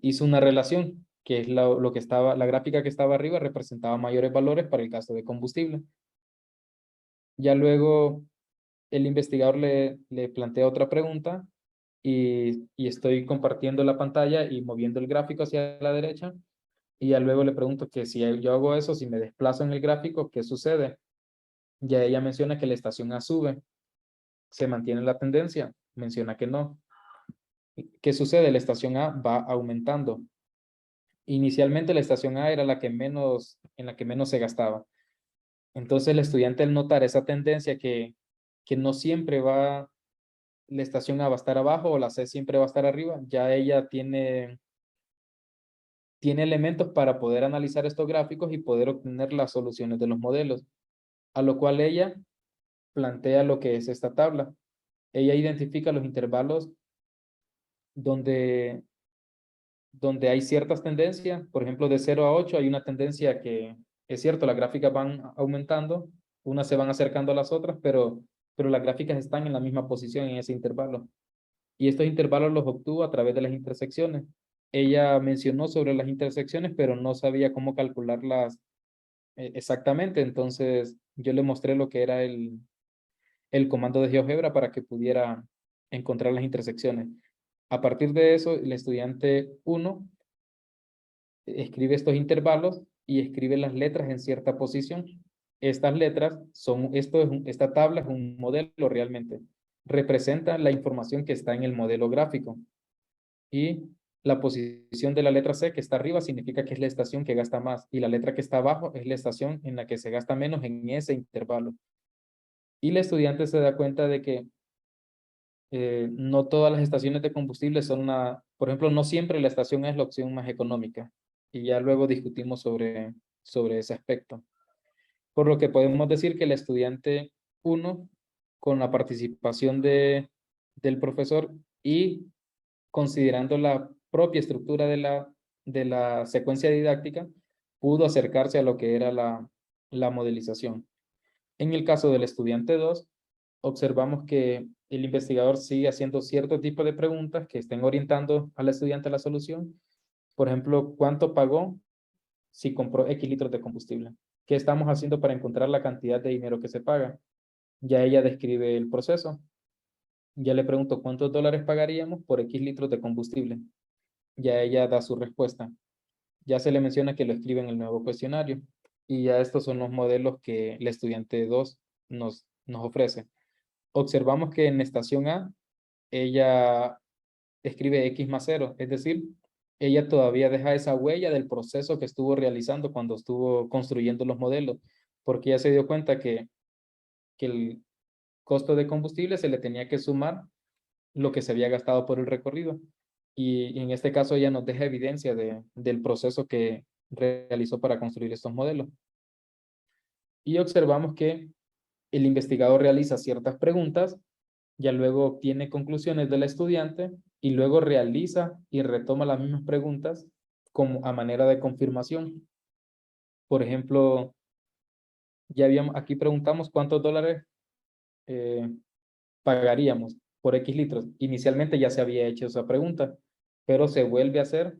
hizo una relación, que es lo que estaba, la gráfica que estaba arriba representaba mayores valores para el gasto de combustible. Ya luego el investigador le plantea otra pregunta y estoy compartiendo la pantalla y moviendo el gráfico hacia la derecha. Y ya luego le pregunto que si yo hago eso, si me desplazo en el gráfico, ¿qué sucede? Ya ella menciona que la estación A sube. ¿Se mantiene la tendencia? Menciona que no. ¿Qué sucede? La estación A va aumentando. Inicialmente la estación A era la que menos, en la que menos se gastaba. Entonces el estudiante al notar esa tendencia que no siempre va, la estación A va a estar abajo o la C siempre va a estar arriba, ya ella tiene elementos para poder analizar estos gráficos y poder obtener las soluciones de los modelos, a lo cual ella plantea lo que es esta tabla. Ella identifica los intervalos donde hay ciertas tendencias, por ejemplo, de 0 a 8 hay una tendencia que, es cierto, las gráficas van aumentando, unas se van acercando a las otras, pero las gráficas están en la misma posición en ese intervalo. Y estos intervalos los obtuvo a través de las intersecciones. Ella mencionó sobre las intersecciones, pero no sabía cómo calcularlas exactamente, entonces yo le mostré lo que era el comando de GeoGebra para que pudiera encontrar las intersecciones. A partir de eso, el estudiante 1 escribe estos intervalos y escribe las letras en cierta posición. Estas letras son, esta tabla es un modelo realmente. Representa la información que está en el modelo gráfico. Y la posición de la letra C que está arriba significa que es la estación que gasta más. Y la letra que está abajo es la estación en la que se gasta menos en ese intervalo. Y el estudiante se da cuenta de que no todas las estaciones de combustible son por ejemplo, no siempre la estación es la opción más económica. Y ya luego discutimos sobre ese aspecto. Por lo que podemos decir que el estudiante 1, con la participación del profesor y considerando la propia estructura de la secuencia didáctica, pudo acercarse a lo que era la modelización. En el caso del estudiante 2, observamos que el investigador sigue haciendo cierto tipo de preguntas que estén orientando al estudiante a la solución. Por ejemplo, ¿cuánto pagó si compró X litros de combustible? ¿Qué estamos haciendo para encontrar la cantidad de dinero que se paga? Ya ella describe el proceso. Ya le pregunto cuántos dólares pagaríamos por X litros de combustible. Ya ella da su respuesta. Ya se le menciona que lo escribe en el nuevo cuestionario. Y ya estos son los modelos que el estudiante 2 nos ofrece. Observamos que en estación A, ella escribe X más 0, es decir, ella todavía deja esa huella del proceso que estuvo realizando cuando estuvo construyendo los modelos, porque ya se dio cuenta que el costo de combustible se le tenía que sumar lo que se había gastado por el recorrido. Y en este caso ella nos deja evidencia del proceso que realizó para construir estos modelos. Y observamos que el investigador realiza ciertas preguntas ya luego obtiene conclusiones del estudiante y luego realiza y retoma las mismas preguntas como a manera de confirmación. Por ejemplo, aquí preguntamos cuántos dólares eh, pagaríamos por X litros. Inicialmente ya se había hecho esa pregunta, pero se vuelve a hacer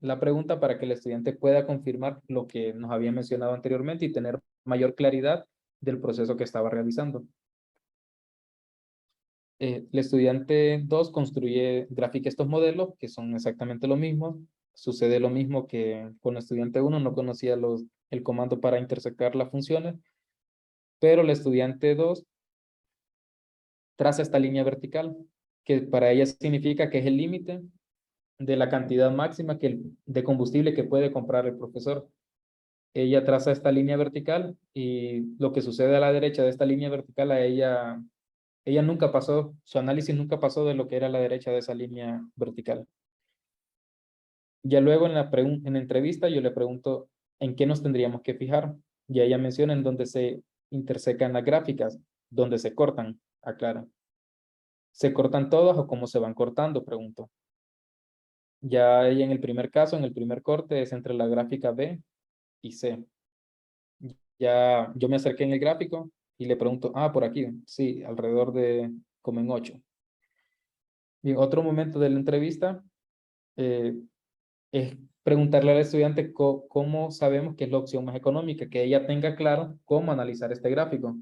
la pregunta para que el estudiante pueda confirmar lo que nos había mencionado anteriormente y tener mayor claridad del proceso que estaba realizando. El estudiante 2 construye, grafica estos modelos que son exactamente lo mismo. Sucede lo mismo que con el estudiante 1, no conocía el comando para intersectar las funciones, pero el estudiante 2 traza esta línea vertical, que para ella significa que es el límite de la cantidad máxima de combustible que puede comprar el profesor. Ella traza esta línea vertical y lo que sucede a la derecha de esta línea vertical ella nunca pasó, su análisis nunca pasó de lo que era la derecha de esa línea vertical. Ya luego en la entrevista yo le pregunto en qué nos tendríamos que fijar. Y ella menciona en dónde se intersecan las gráficas, dónde se cortan, aclara. ¿Se cortan todas o cómo se van cortando? Pregunto. Ya ella en el primer caso, en el primer corte, es entre la gráfica B y C. Ya yo me acerqué en el gráfico y le pregunto, por aquí, sí, alrededor de como en 8. Y en otro momento de la entrevista es preguntarle al estudiante cómo sabemos que es la opción más económica, que ella tenga claro cómo analizar este gráfico.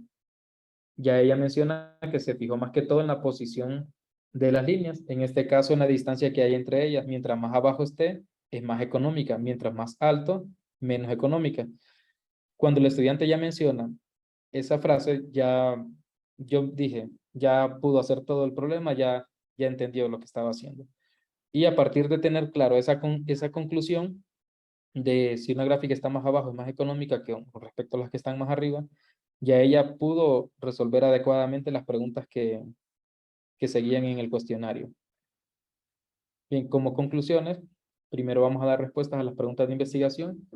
Ya ella menciona que se fijó más que todo en la posición de las líneas, en este caso en la distancia que hay entre ellas. Mientras más abajo esté, es más económica, mientras más alto, menos económica. Cuando el estudiante ya menciona esa frase, yo dije, ya pudo hacer todo el problema, ya entendió lo que estaba haciendo. Y a partir de tener claro esa conclusión de si una gráfica está más abajo es más económica con respecto a las que están más arriba, ya ella pudo resolver adecuadamente las preguntas que seguían en el cuestionario. Bien, como conclusiones, primero vamos a dar respuestas a las preguntas de investigación.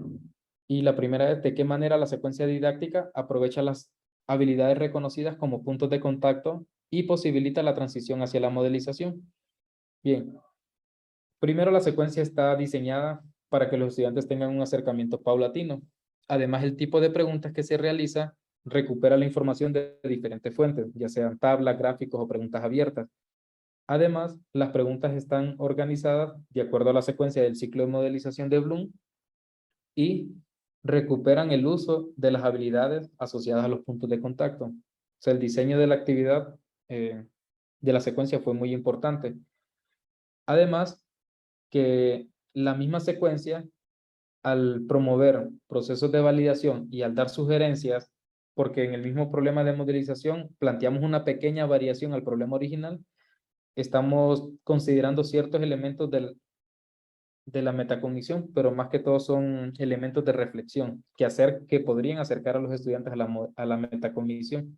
Y la primera es, ¿de qué manera la secuencia didáctica aprovecha las habilidades reconocidas como puntos de contacto y posibilita la transición hacia la modelización? Bien, primero la secuencia está diseñada para que los estudiantes tengan un acercamiento paulatino. Además, el tipo de preguntas que se realiza recupera la información de diferentes fuentes, ya sean tablas, gráficos o preguntas abiertas. Además, las preguntas están organizadas de acuerdo a la secuencia del ciclo de modelización de Bloom y recuperan el uso de las habilidades asociadas a los puntos de contacto. O sea, el diseño de la actividad de la secuencia fue muy importante. Además, que la misma secuencia, al promover procesos de validación y al dar sugerencias, porque en el mismo problema de modelización planteamos una pequeña variación al problema original, estamos considerando ciertos elementos de la metacognición, pero más que todo son elementos de reflexión que podrían acercar a los estudiantes a la metacognición.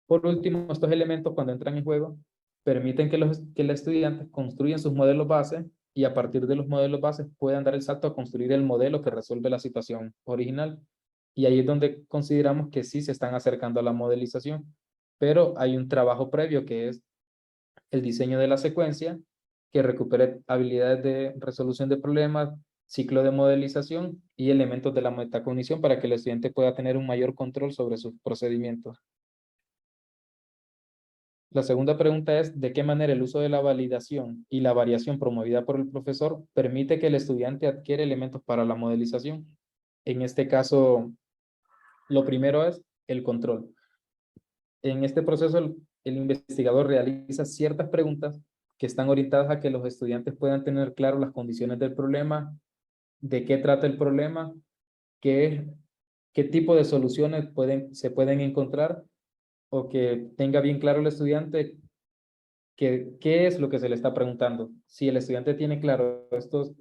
Por último, estos elementos cuando entran en juego permiten que los estudiantes construyan sus modelos base y a partir de los modelos bases puedan dar el salto a construir el modelo que resuelve la situación original. Y ahí es donde consideramos que sí se están acercando a la modelización, pero hay un trabajo previo que es el diseño de la secuencia que recupere habilidades de resolución de problemas, ciclo de modelización y elementos de la metacognición para que el estudiante pueda tener un mayor control sobre sus procedimientos. La segunda pregunta es, ¿de qué manera el uso de la validación y la variación promovida por el profesor permite que el estudiante adquiera elementos para la modelización? En este caso, lo primero es el control. En este proceso, el investigador realiza ciertas preguntas que están orientadas a que los estudiantes puedan tener claro las condiciones del problema, de qué trata el problema, qué tipo de soluciones se pueden encontrar o que tenga bien claro el estudiante qué es lo que se le está preguntando. Si el estudiante tiene claro estos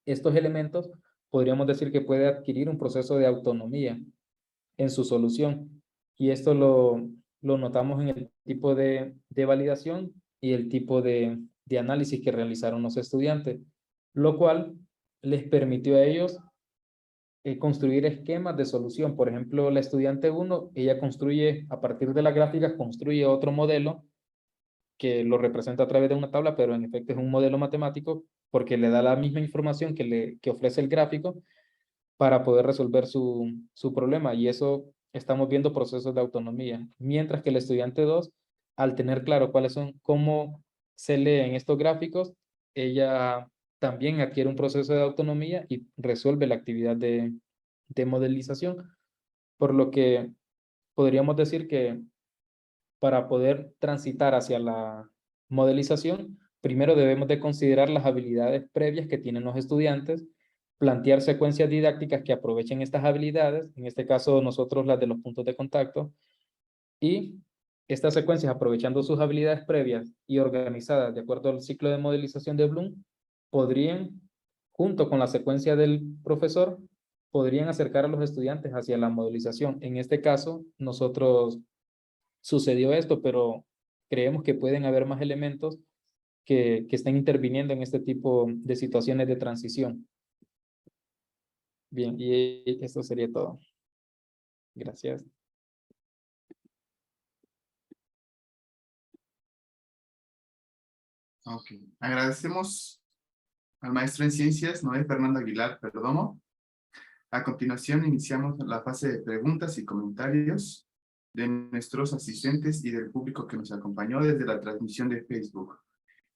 elementos, podríamos decir que puede adquirir un proceso de autonomía en su solución. Y esto lo notamos en el tipo de validación y el tipo de análisis que realizaron los estudiantes, lo cual les permitió a ellos construir esquemas de solución. Por ejemplo, la estudiante 1, ella construye, a partir de las gráficas, construye otro modelo que lo representa a través de una tabla, pero en efecto es un modelo matemático porque le da la misma información que ofrece el gráfico para poder resolver su problema. Y eso estamos viendo procesos de autonomía. Mientras que el estudiante 2, al tener claro cuáles son, cómo se leen estos gráficos, ella también adquiere un proceso de autonomía y resuelve la actividad de modelización. Por lo que podríamos decir que para poder transitar hacia la modelización, primero debemos de considerar las habilidades previas que tienen los estudiantes, plantear secuencias didácticas que aprovechen estas habilidades, en este caso nosotros las de los puntos de contacto, y estas secuencias, aprovechando sus habilidades previas y organizadas de acuerdo al ciclo de modelización de Bloom, podrían, junto con la secuencia del profesor, podrían acercar a los estudiantes hacia la modelización. En este caso, nosotros sucedió esto, pero creemos que pueden haber más elementos que estén interviniendo en este tipo de situaciones de transición. Bien, y esto sería todo. Gracias. Ok. Agradecemos al maestro en ciencias, Noé Fernando Aguilar Perdomo. A continuación, iniciamos la fase de preguntas y comentarios de nuestros asistentes y del público que nos acompañó desde la transmisión de Facebook.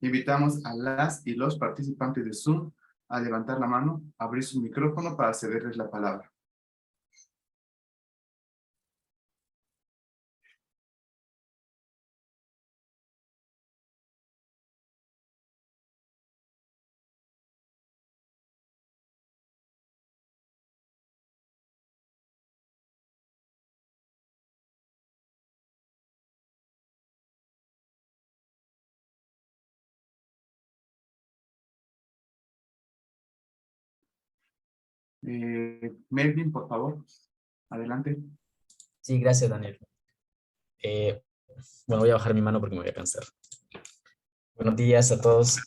Invitamos a las y los participantes de Zoom a levantar la mano, abrir su micrófono para cederles la palabra. Melvin, por favor, adelante. Sí, gracias, Daniel. Bueno, voy a bajar mi mano porque me voy a cansar. Buenos días a todos.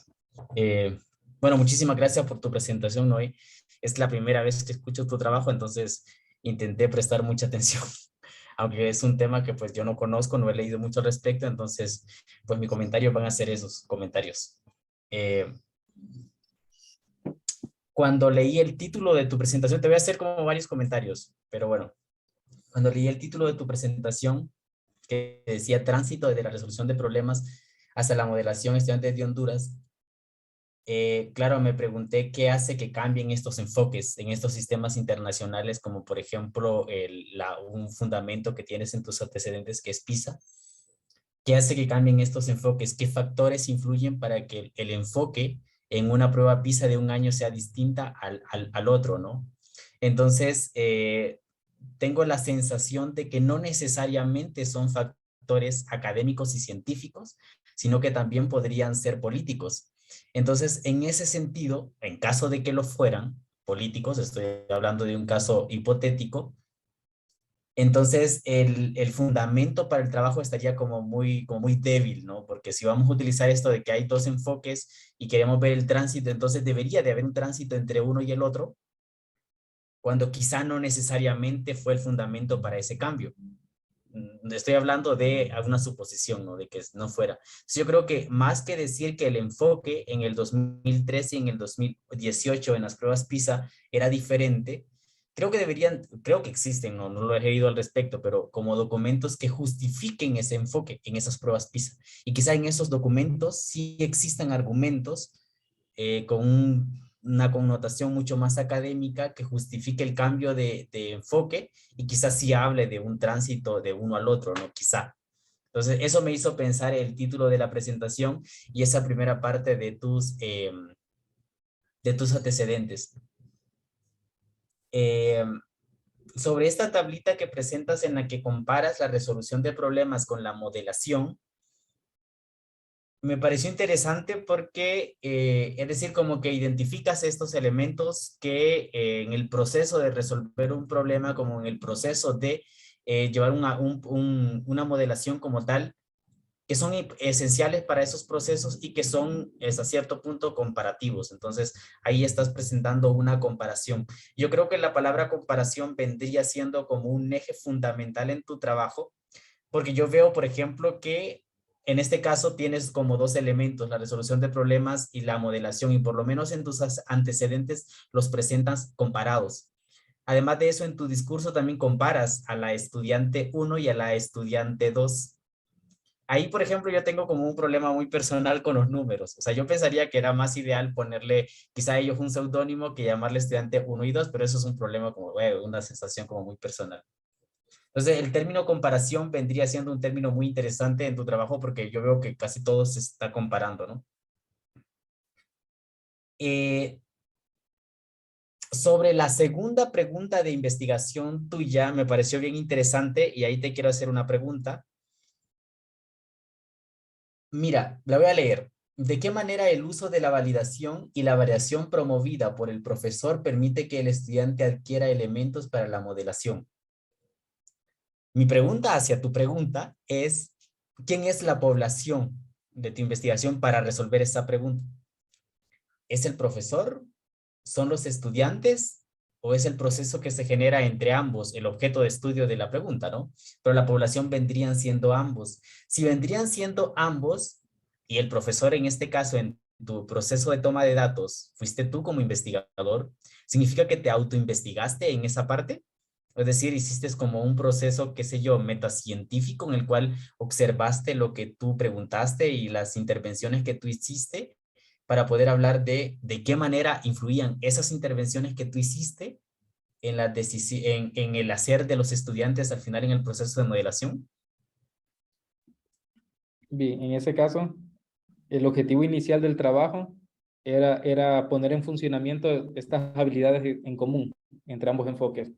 Bueno, muchísimas gracias por tu presentación hoy. Es la primera vez que escucho tu trabajo, entonces intenté prestar mucha atención, aunque es un tema que pues yo no conozco, no he leído mucho al respecto, entonces pues mi comentario van a ser esos comentarios. Cuando leí el título de tu presentación, te voy a hacer como varios comentarios, pero bueno, cuando leí el título de tu presentación, que decía tránsito desde la resolución de problemas hasta la modelación estudiantes de Honduras, claro, me pregunté qué hace que cambien estos enfoques en estos sistemas internacionales, como por ejemplo un fundamento que tienes en tus antecedentes que es PISA. ¿Qué hace que cambien estos enfoques? ¿Qué factores influyen para que el enfoque en una prueba PISA de un año sea distinta al otro, ¿no? Entonces, tengo la sensación de que no necesariamente son factores académicos y científicos, sino que también podrían ser políticos. Entonces, en ese sentido, en caso de que lo fueran políticos, estoy hablando de un caso hipotético, entonces el fundamento para el trabajo estaría como muy débil, ¿no? Porque si vamos a utilizar esto de que hay dos enfoques y queremos ver el tránsito, entonces debería de haber un tránsito entre uno y el otro, cuando quizá no necesariamente fue el fundamento para ese cambio. Estoy hablando de alguna suposición, ¿no? De que no fuera. Yo creo que más que decir que el enfoque en el 2013 y en el 2018 en las pruebas PISA era diferente, creo que existen, ¿no? No lo he leído al respecto, pero como documentos que justifiquen ese enfoque en esas pruebas PISA. Y quizá en esos documentos sí existan argumentos con una connotación mucho más académica que justifique el cambio de enfoque y quizás sí hable de un tránsito de uno al otro, ¿no? Quizá. Entonces, eso me hizo pensar el título de la presentación y esa primera parte de tus antecedentes. Sobre esta tablita que presentas en la que comparas la resolución de problemas con la modelación, me pareció interesante porque, es decir, como que identificas estos elementos que en el proceso de resolver un problema, como en el proceso de llevar una modelación como tal, que son esenciales para esos procesos y que son hasta cierto punto comparativos. Entonces, ahí estás presentando una comparación. Yo creo que la palabra comparación vendría siendo como un eje fundamental en tu trabajo, porque yo veo, por ejemplo, que en este caso tienes como dos elementos, la resolución de problemas y la modelación, y por lo menos en tus antecedentes los presentas comparados. Además de eso, en tu discurso también comparas a la estudiante 1 y a la estudiante 2. Ahí, por ejemplo, yo tengo como un problema muy personal con los números. O sea, yo pensaría que era más ideal ponerle quizá a ellos un seudónimo que llamarle estudiante 1 y 2, pero eso es un problema como, una sensación como muy personal. Entonces, el término comparación vendría siendo un término muy interesante en tu trabajo porque yo veo que casi todo se está comparando, ¿no? Sobre la segunda pregunta de investigación tuya, me pareció bien interesante y ahí te quiero hacer una pregunta. Mira, la voy a leer. ¿De qué manera el uso de la validación y la variación promovida por el profesor permite que el estudiante adquiera elementos para la modelación? Mi pregunta hacia tu pregunta es, ¿quién es la población de tu investigación para resolver esa pregunta? ¿Es el profesor? ¿Son los estudiantes? ¿O es el proceso que se genera entre ambos, el objeto de estudio de la pregunta, ¿no? Pero la población vendrían siendo ambos. Si vendrían siendo ambos, y el profesor en este caso en tu proceso de toma de datos, fuiste tú como investigador, ¿significa que te autoinvestigaste en esa parte? Es decir, hiciste como un proceso, qué sé yo, metacientífico en el cual observaste lo que tú preguntaste y las intervenciones que tú hiciste para poder hablar de qué manera influían esas intervenciones que tú hiciste en, en el hacer de los estudiantes al final en el proceso de modelación. Bien, en ese caso, el objetivo inicial del trabajo era poner en funcionamiento estas habilidades en común entre ambos enfoques.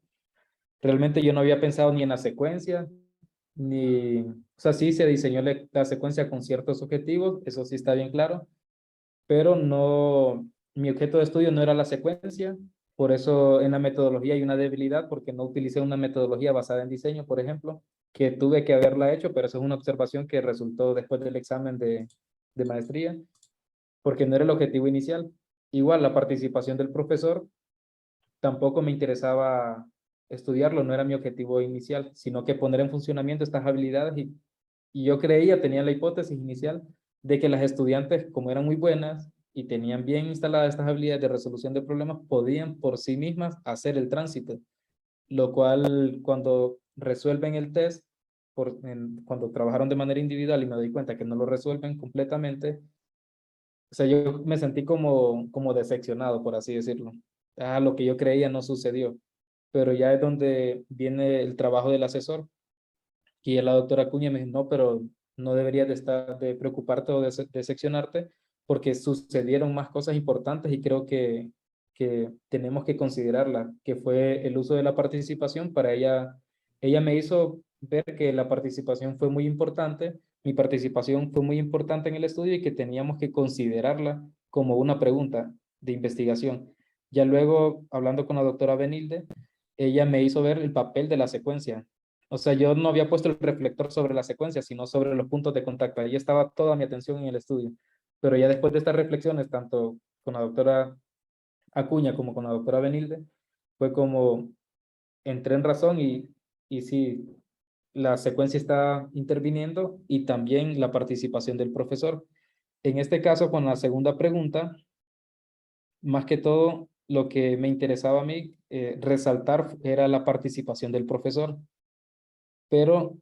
Realmente yo no había pensado ni en la secuencia, ni, o sea, sí se diseñó la secuencia con ciertos objetivos, eso sí está bien claro, pero no, mi objeto de estudio no era la secuencia, por eso en la metodología hay una debilidad, porque no utilicé una metodología basada en diseño, por ejemplo, que tuve que haberla hecho, pero eso es una observación que resultó después del examen de maestría, porque no era el objetivo inicial. Igual la participación del profesor tampoco me interesaba estudiarlo, no era mi objetivo inicial, sino que poner en funcionamiento estas habilidades y yo creía, tenía la hipótesis inicial de que las estudiantes, como eran muy buenas y tenían bien instaladas estas habilidades de resolución de problemas, podían por sí mismas hacer el tránsito, lo cual cuando resuelven el test, cuando trabajaron de manera individual y me doy cuenta que no lo resuelven completamente, o sea, yo me sentí como decepcionado, por así decirlo. Ah, lo que yo creía no sucedió, pero ya es donde viene el trabajo del asesor. Y la doctora Acuña me dijo, no, pero no deberías de preocuparte o de decepcionarte porque sucedieron más cosas importantes y creo que tenemos que considerarla, que fue el uso de la participación para ella. Ella me hizo ver que la participación fue muy importante, mi participación fue muy importante en el estudio y que teníamos que considerarla como una pregunta de investigación. Ya luego, hablando con la doctora Benilde, ella me hizo ver el papel de la secuencia. O sea, yo no había puesto el reflector sobre la secuencia, sino sobre los puntos de contacto. Ahí estaba toda mi atención en el estudio. Pero ya después de estas reflexiones, tanto con la doctora Acuña como con la doctora Benilde, fue como entré en razón y sí, la secuencia está interviniendo y también la participación del profesor. En este caso, con la segunda pregunta, más que todo, lo que me interesaba a mí resaltar era la participación del profesor, pero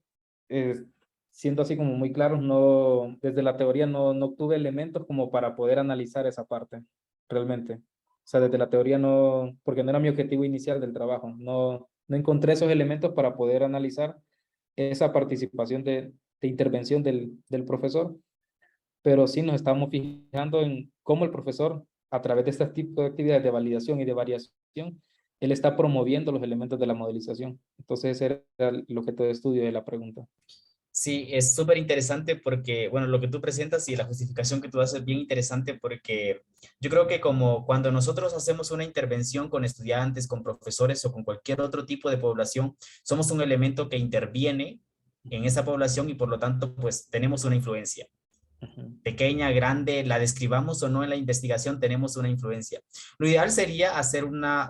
siendo así como muy claros, no, desde la teoría no obtuve elementos como para poder analizar esa parte, realmente. O sea, desde la teoría no, porque no era mi objetivo inicial del trabajo, no encontré esos elementos para poder analizar esa participación de intervención del profesor, pero sí nos estamos fijando en cómo el profesor, a través de este tipo de actividades de validación y de variación, él está promoviendo los elementos de la modelización. Entonces, ese era el objeto de estudio de la pregunta. Sí, es súper interesante porque, bueno, lo que tú presentas y la justificación que tú haces es bien interesante porque yo creo que como cuando nosotros hacemos una intervención con estudiantes, con profesores o con cualquier otro tipo de población, somos un elemento que interviene en esa población y por lo tanto, pues tenemos una influencia. Pequeña, grande, la describamos o no en la investigación, tenemos una influencia. Lo ideal sería hacer una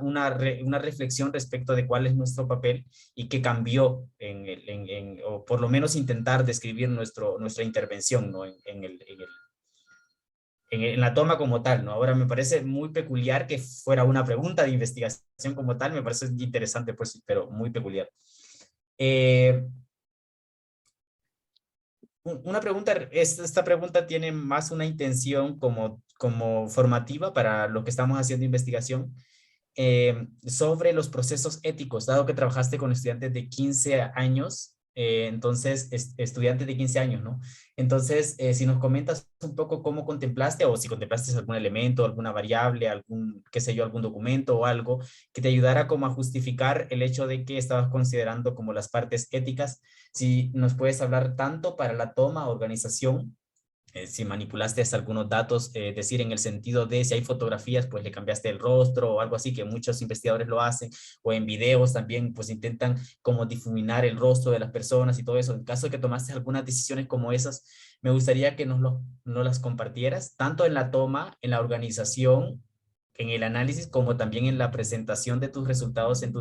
reflexión respecto de cuál es nuestro papel y qué cambió o por lo menos intentar describir nuestra intervención, ¿no? En la toma como tal, ¿no? Ahora me parece muy peculiar que fuera una pregunta de investigación como tal, me parece interesante, pues, pero muy peculiar. Una pregunta, esta pregunta tiene más una intención como formativa para lo que estamos haciendo investigación sobre los procesos éticos, dado que trabajaste con estudiantes de 15 años, entonces, estudiantes de 15 años, ¿no? Entonces, si nos comentas un poco cómo contemplaste o si contemplaste algún elemento, alguna variable, qué sé yo, algún documento o algo que te ayudara como a justificar el hecho de que estabas considerando como las partes éticas, si nos puedes hablar tanto para la toma, organización, si manipulaste hasta algunos datos, decir en el sentido de si hay fotografías, pues le cambiaste el rostro o algo así, que muchos investigadores lo hacen, o en videos también, pues intentan como difuminar el rostro de las personas y todo eso. En caso de que tomaste algunas decisiones como esas, me gustaría que nos las compartieras, tanto en la toma, en la organización, en el análisis, como también en la presentación de tus resultados en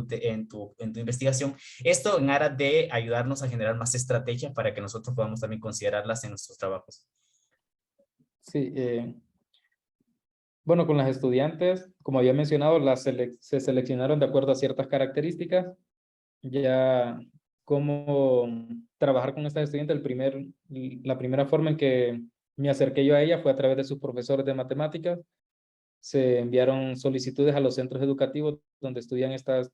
tu investigación. Esto en aras de ayudarnos a generar más estrategias para que nosotros podamos también considerarlas en nuestros trabajos. Sí, bueno, con las estudiantes, como había mencionado, se seleccionaron de acuerdo a ciertas características. Ya cómo trabajar con estas estudiantes, la primera forma en que me acerqué yo a ella fue a través de sus profesores de matemáticas. Se enviaron solicitudes a los centros educativos donde estudian estas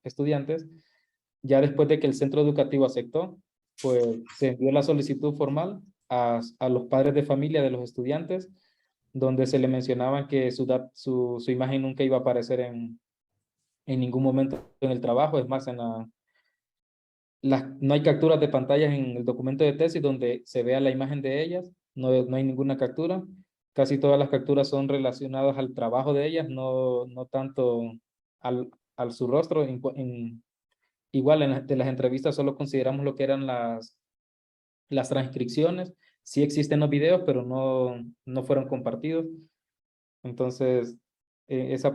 estudiantes. Ya después de que el centro educativo aceptó, pues se envió la solicitud formal a los padres de familia de los estudiantes, donde se le mencionaba que su imagen nunca iba a aparecer en ningún momento en el trabajo. Es más, no hay capturas de pantallas en el documento de tesis donde se vea la imagen de ellas, no hay ninguna captura. Casi todas las capturas son relacionadas al trabajo de ellas, no tanto al su rostro. Igual de las entrevistas solo consideramos lo que eran las transcripciones. Sí existen los videos, pero no fueron compartidos. Entonces,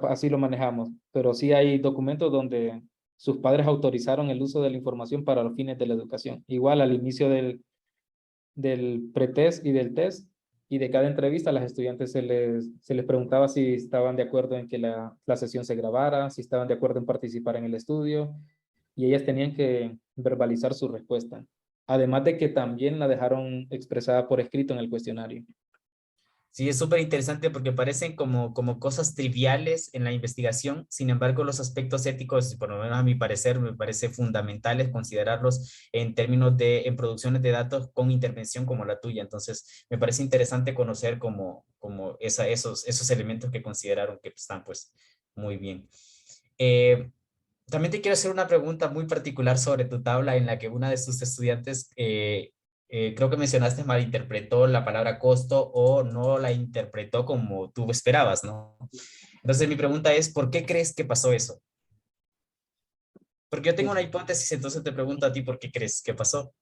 así lo manejamos. Pero sí hay documentos donde sus padres autorizaron el uso de la información para los fines de la educación. Igual al inicio del pretest y del test y de cada entrevista, a las estudiantes se les preguntaba si estaban de acuerdo en que la sesión se grabara, si estaban de acuerdo en participar en el estudio, y ellas tenían que verbalizar su respuesta. Además de que también la dejaron expresada por escrito en el cuestionario. Sí, es súper interesante porque parecen como cosas triviales en la investigación. Sin embargo, los aspectos éticos, por lo menos a mi parecer, me parece fundamentales considerarlos en producciones de datos con intervención como la tuya. Entonces, me parece interesante conocer esos elementos que consideraron que están pues muy bien. Eh, También te quiero hacer una pregunta muy particular sobre tu tabla en la que una de tus estudiantes, creo que mencionaste, malinterpretó la palabra costo o no la interpretó como tú esperabas, ¿no? Entonces mi pregunta es, ¿por qué crees que pasó eso? Porque yo tengo una hipótesis, entonces te pregunto a ti, ¿por qué crees que pasó?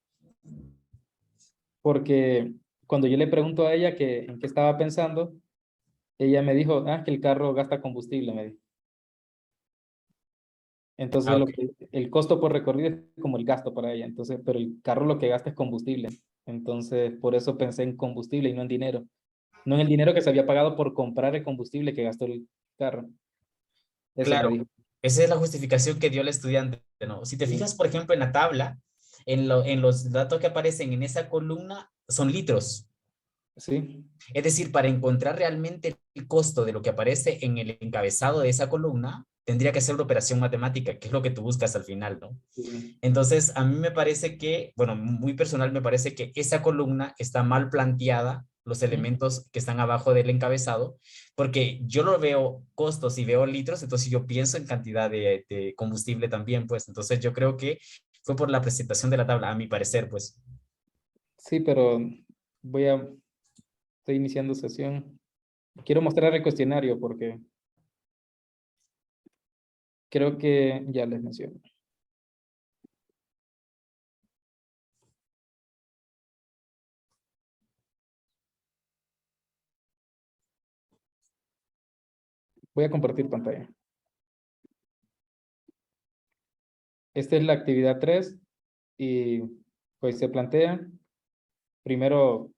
Porque cuando yo le pregunto a ella en qué estaba pensando, ella me dijo, que el carro gasta combustible, me dijo. Entonces, Ah, ok. el costo por recorrido es como el gasto para ella. Entonces, pero el carro lo que gasta es combustible. Entonces, por eso pensé en combustible y no en dinero. No en el dinero que se había pagado por comprar el combustible que gastó el carro. Eso me Claro, dijo. esa es la justificación que dio el estudiante, ¿no? Si te Sí, fijas, por ejemplo, en la tabla, en los datos que aparecen en esa columna, son litros. sí, Es decir, para encontrar realmente el costo de lo que aparece en el encabezado de esa columna, tendría que hacer una operación matemática, que es lo que tú buscas al final, ¿no? sí. Entonces, a mí me parece que, bueno, muy personal me parece que esa columna está mal planteada, los elementos que están abajo del encabezado, porque yo lo veo costos y veo litros, entonces yo pienso en cantidad de combustible también, pues, entonces yo creo que fue por la presentación de la tabla, a mi parecer, pues. Sí, pero estoy iniciando sesión. Quiero mostrar el cuestionario porque creo que ya les menciono. Voy a compartir pantalla. Esta es la actividad 3 y pues se plantea, primero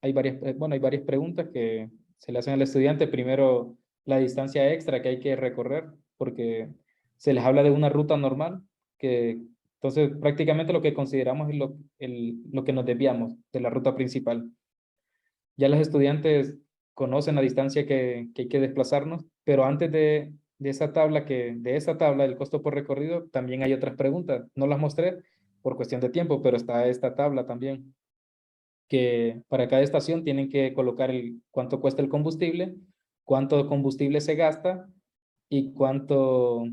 hay varias preguntas que se le hacen al estudiante. Primero, la distancia extra que hay que recorrer, porque se les habla de una ruta normal, que entonces prácticamente lo que consideramos es lo que nos desviamos de la ruta principal. Ya los estudiantes conocen la distancia que hay que desplazarnos, pero antes de esa tabla, del costo por recorrido, también hay otras preguntas. No las mostré por cuestión de tiempo, pero está esta tabla también, que para cada estación tienen que colocar cuánto cuesta el combustible, cuánto combustible se gasta y cuánto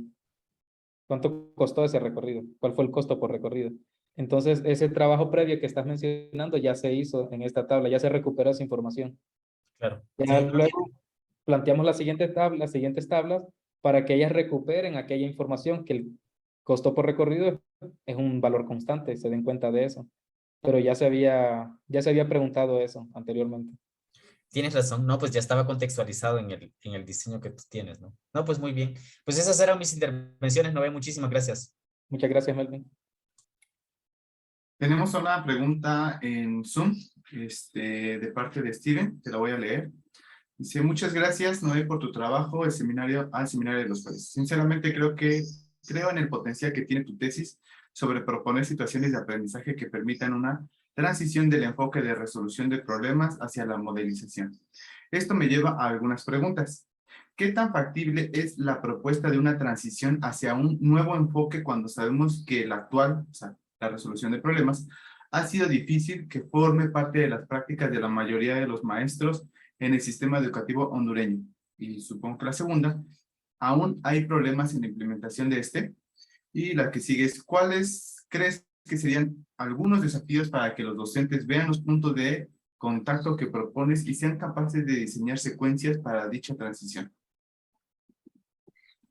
costó ese recorrido, cuál fue el costo por recorrido. Entonces, ese trabajo previo que estás mencionando ya se hizo en esta tabla, ya se recuperó esa información. Claro. Ya Sí, luego planteamos las siguientes tablas para que ellas recuperen aquella información, que el costo por recorrido es un valor constante, se den cuenta de eso. Pero ya se había preguntado eso anteriormente. tienes razón. No, pues ya estaba contextualizado en el diseño que tú tienes, ¿no? No, pues muy bien. Pues esas eran mis intervenciones, Noé. Muchísimas gracias. Muchas gracias, Melvin. Tenemos una pregunta en Zoom, de parte de Steven, te la voy a leer. Dice, muchas gracias, Noé, por tu trabajo al seminario de los jueves. Sinceramente creo en el potencial que tiene tu tesis sobre proponer situaciones de aprendizaje que permitan una transición del enfoque de resolución de problemas hacia la modelización. Esto me lleva a algunas preguntas. ¿Qué tan factible es la propuesta de una transición hacia un nuevo enfoque cuando sabemos que el actual, o sea, la resolución de problemas, ha sido difícil que forme parte de las prácticas de la mayoría de los maestros en el sistema educativo hondureño? Y supongo que la segunda, aún hay problemas en la implementación de este. Y la que sigue es, ¿cuáles crees que serían algunos desafíos para que los docentes vean los puntos de contacto que propones y sean capaces de diseñar secuencias para dicha transición?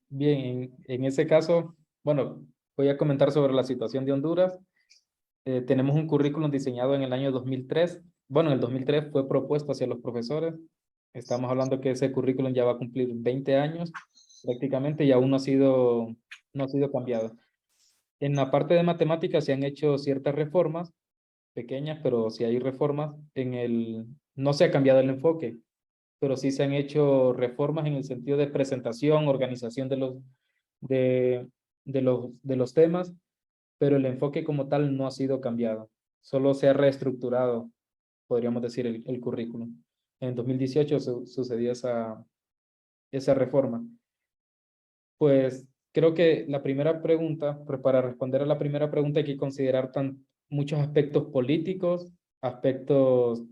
Bien, en ese caso, bueno, voy a comentar sobre la situación de Honduras. Tenemos un currículum diseñado en el año 2003. Bueno, en el 2003 fue propuesto hacia los profesores. Estamos hablando que ese currículum ya va a cumplir 20 años prácticamente y aún no ha sido cambiado. En la parte de matemáticas se han hecho ciertas reformas, pequeñas, pero sí hay reformas. No se ha cambiado el enfoque, pero sí se han hecho reformas en el sentido de presentación, organización de, de los temas, pero el enfoque como tal no ha sido cambiado. Solo se ha reestructurado, podríamos decir, el currículum. En 2018 sucedió esa reforma. Pues creo que la primera pregunta, pues para responder a la primera pregunta hay que considerar muchos aspectos políticos, aspectos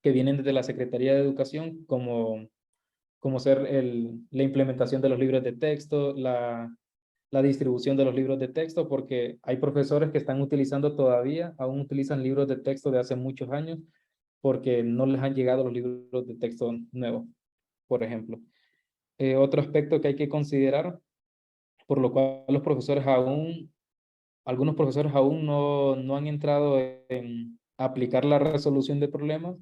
que vienen desde la Secretaría de Educación, como ser la implementación de los libros de texto, la distribución de los libros de texto, porque hay profesores que están utilizando todavía, aún utilizan libros de texto de hace muchos años, porque no les han llegado los libros de texto nuevos, por ejemplo. Otro aspecto que hay que considerar, por lo cual algunos profesores aún no han entrado en aplicar la resolución de problemas,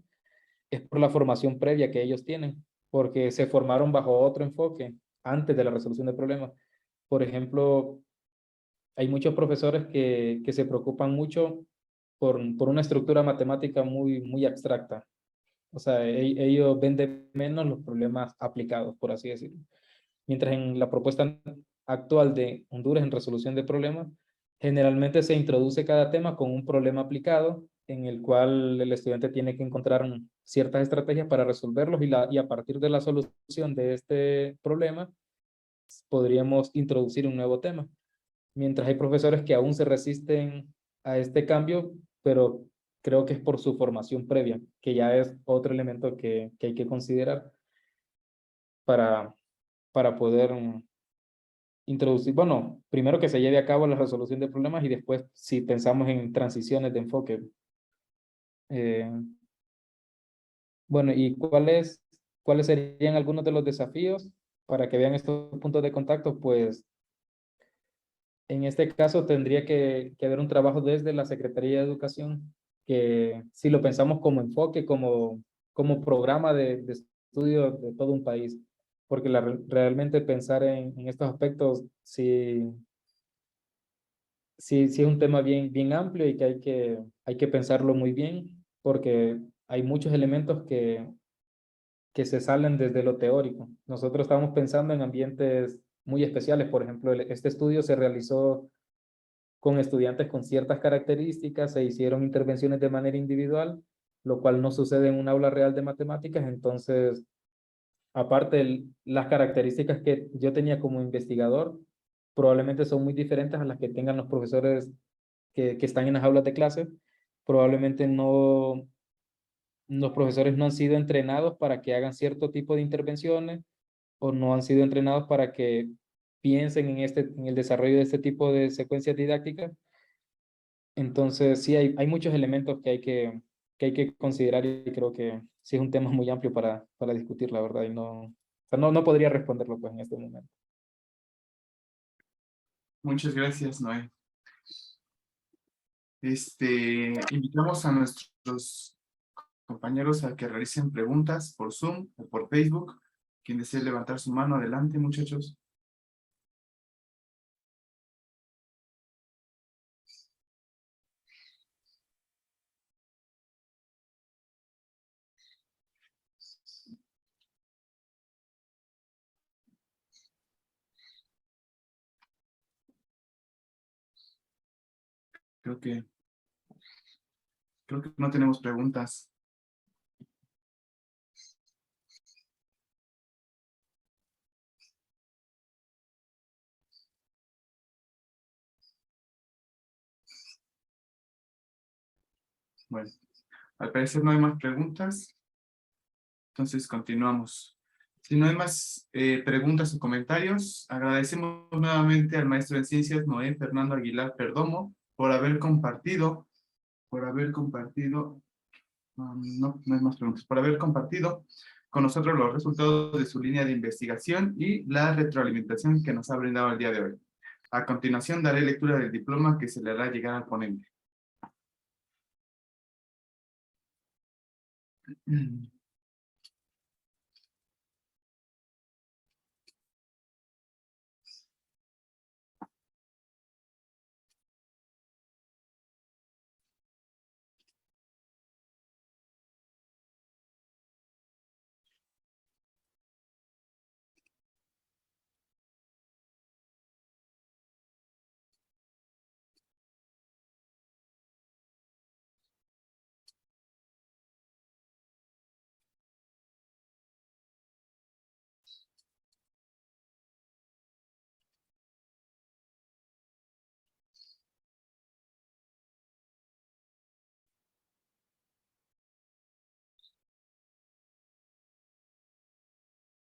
es por la formación previa que ellos tienen, porque se formaron bajo otro enfoque antes de la resolución de problemas. Por ejemplo, hay muchos profesores que se preocupan mucho por una estructura matemática muy abstracta. O sea, ellos ven de menos los problemas aplicados, por así decirlo. Mientras en la propuesta actual de Honduras en resolución de problemas, generalmente se introduce cada tema con un problema aplicado en el cual el estudiante tiene que encontrar ciertas estrategias para resolverlos y a partir de la solución de este problema podríamos introducir un nuevo tema. Mientras hay profesores que aún se resisten a este cambio, pero creo que es por su formación previa, que ya es otro elemento que hay que considerar para, para poder introducir, bueno, primero que se lleve a cabo la resolución de problemas y después si pensamos en transiciones de enfoque. Eh, bueno, ¿y cuáles serían algunos de los desafíos para que vean estos puntos de contacto? Pues en este caso tendría que haber un trabajo desde la Secretaría de Educación, que si lo pensamos como enfoque, como programa de estudio de todo un país, porque realmente pensar en estos aspectos sí, sí, sí es un tema bien amplio y que hay que pensarlo muy bien, porque hay muchos elementos que se salen desde lo teórico. Nosotros estamos pensando en ambientes muy especiales. Por ejemplo, este estudio se realizó con estudiantes con ciertas características, se hicieron intervenciones de manera individual, lo cual no sucede en un aula real de matemáticas. Entonces, aparte, las características que yo tenía como investigador probablemente son muy diferentes a las que tengan los profesores que están en las aulas de clase. Probablemente no, los profesores no han sido entrenados para que hagan cierto tipo de intervenciones o no han sido entrenados para que piensen en el desarrollo de este tipo de secuencias didácticas. Entonces, sí, hay muchos elementos que hay que considerar y creo que sí es un tema muy amplio para discutir, la verdad, y no, o sea, no podría responderlo pues en este momento. Muchas gracias, Noé. Invitamos a nuestros compañeros a que realicen preguntas por Zoom o por Facebook. Quien desee levantar su mano, adelante, muchachos. Creo que no tenemos preguntas. Bueno, al parecer no hay más preguntas. Entonces continuamos. Si no hay más preguntas o comentarios, agradecemos nuevamente al maestro en ciencias Noé Fernando Aguilar Perdomo por haber compartido, no hay más preguntas, por haber compartido con nosotros los resultados de su línea de investigación y la retroalimentación que nos ha brindado el día de hoy. A continuación daré lectura del diploma que se le hará llegar al ponente.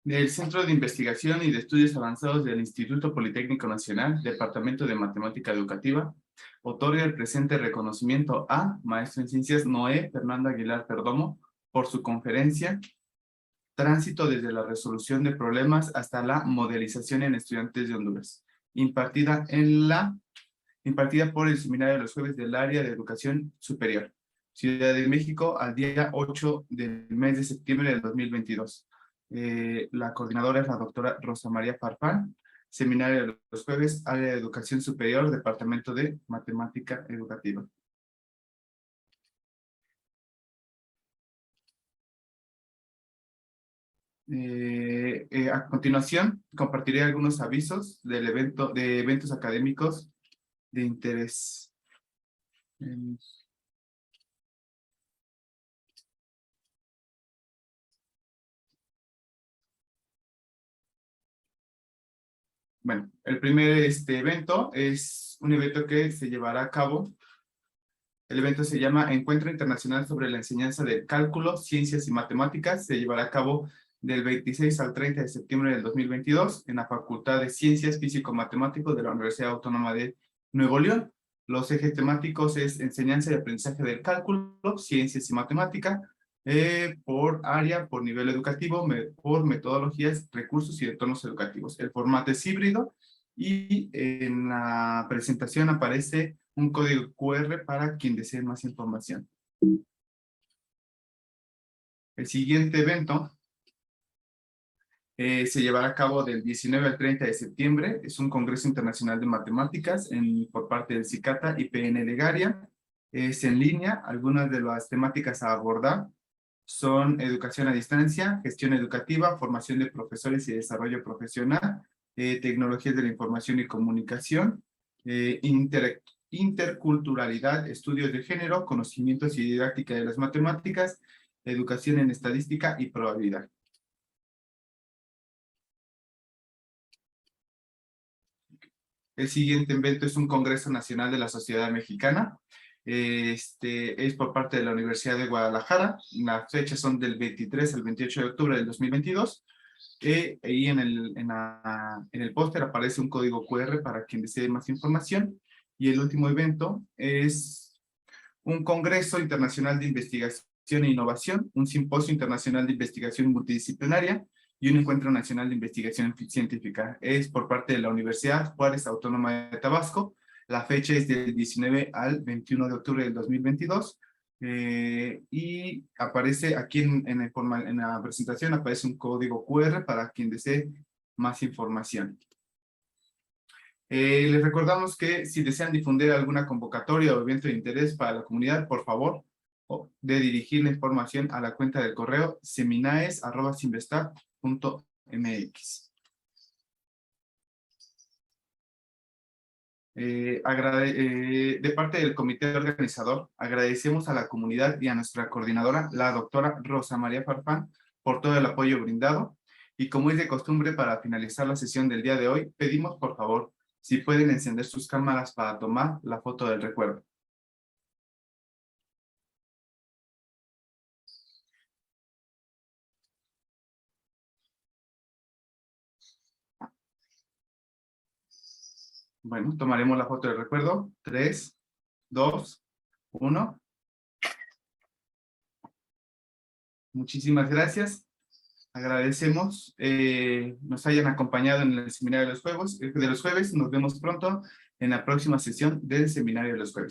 Del Centro de Investigación y de Estudios Avanzados del Instituto Politécnico Nacional, Departamento de Matemática Educativa, otorga el presente reconocimiento a Maestro en Ciencias Noé Fernando Aguilar Perdomo por su conferencia Tránsito desde la resolución de problemas hasta la modelización en estudiantes de Honduras, impartida por el Seminario de los Jueves del Área de Educación Superior, Ciudad de México, al día 8 del mes de septiembre del 2022. La coordinadora es la doctora Rosa María Farfán, Seminario de los Jueves, Área de Educación Superior, Departamento de Matemática Educativa. A continuación, compartiré algunos avisos del evento, de eventos académicos de interés. Bueno, el primer evento es un evento que se llevará a cabo. El evento se llama Encuentro Internacional sobre la Enseñanza del Cálculo, Ciencias y Matemáticas. Se llevará a cabo del 26 al 30 de septiembre del 2022 en la Facultad de Ciencias Físico-Matemático de la Universidad Autónoma de Nuevo León. Los ejes temáticos es enseñanza y aprendizaje del cálculo, ciencias y matemática, por área, por nivel educativo, por metodologías, recursos y entornos educativos. El formato es híbrido y en la presentación aparece un código QR para quien desee más información. El siguiente evento Se llevará a cabo del 19 al 30 de septiembre. Es un Congreso Internacional de Matemáticas por parte del CICATA y PN Garia. Es en línea. Algunas de las temáticas a abordar son educación a distancia, gestión educativa, formación de profesores y desarrollo profesional, tecnologías de la información y comunicación, interculturalidad, estudios de género, conocimientos y didáctica de las matemáticas, educación en estadística y probabilidad. El siguiente evento es un Congreso Nacional de la Sociedad Mexicana. Es por parte de la Universidad de Guadalajara. Las fechas son del 23 al 28 de octubre del 2022. Ahí en el póster aparece un código QR para quien desee más información. Y el último evento es un Congreso Internacional de Investigación e Innovación, un Simposio Internacional de Investigación Multidisciplinaria y un Encuentro Nacional de Investigación Científica. Es por parte de la Universidad Juárez Autónoma de Tabasco. La fecha es del 19 al 21 de octubre del 2022. Y aparece aquí en la presentación, aparece un código QR para quien desee más información. Les recordamos que si desean difundir alguna convocatoria o evento de interés para la comunidad, por favor, de dirigir la información a la cuenta del correo seminaes@simvestat.mx. De parte del comité organizador, agradecemos a la comunidad y a nuestra coordinadora, la doctora Rosa María Farfán, por todo el apoyo brindado. Y como es de costumbre, para finalizar la sesión del día de hoy, pedimos por favor si pueden encender sus cámaras para tomar la foto del recuerdo. Bueno, tomaremos la foto del recuerdo. 3, 2, 1. Muchísimas gracias. Agradecemos nos hayan acompañado en el seminario de los jueves. Nos vemos pronto en la próxima sesión del seminario de los jueves.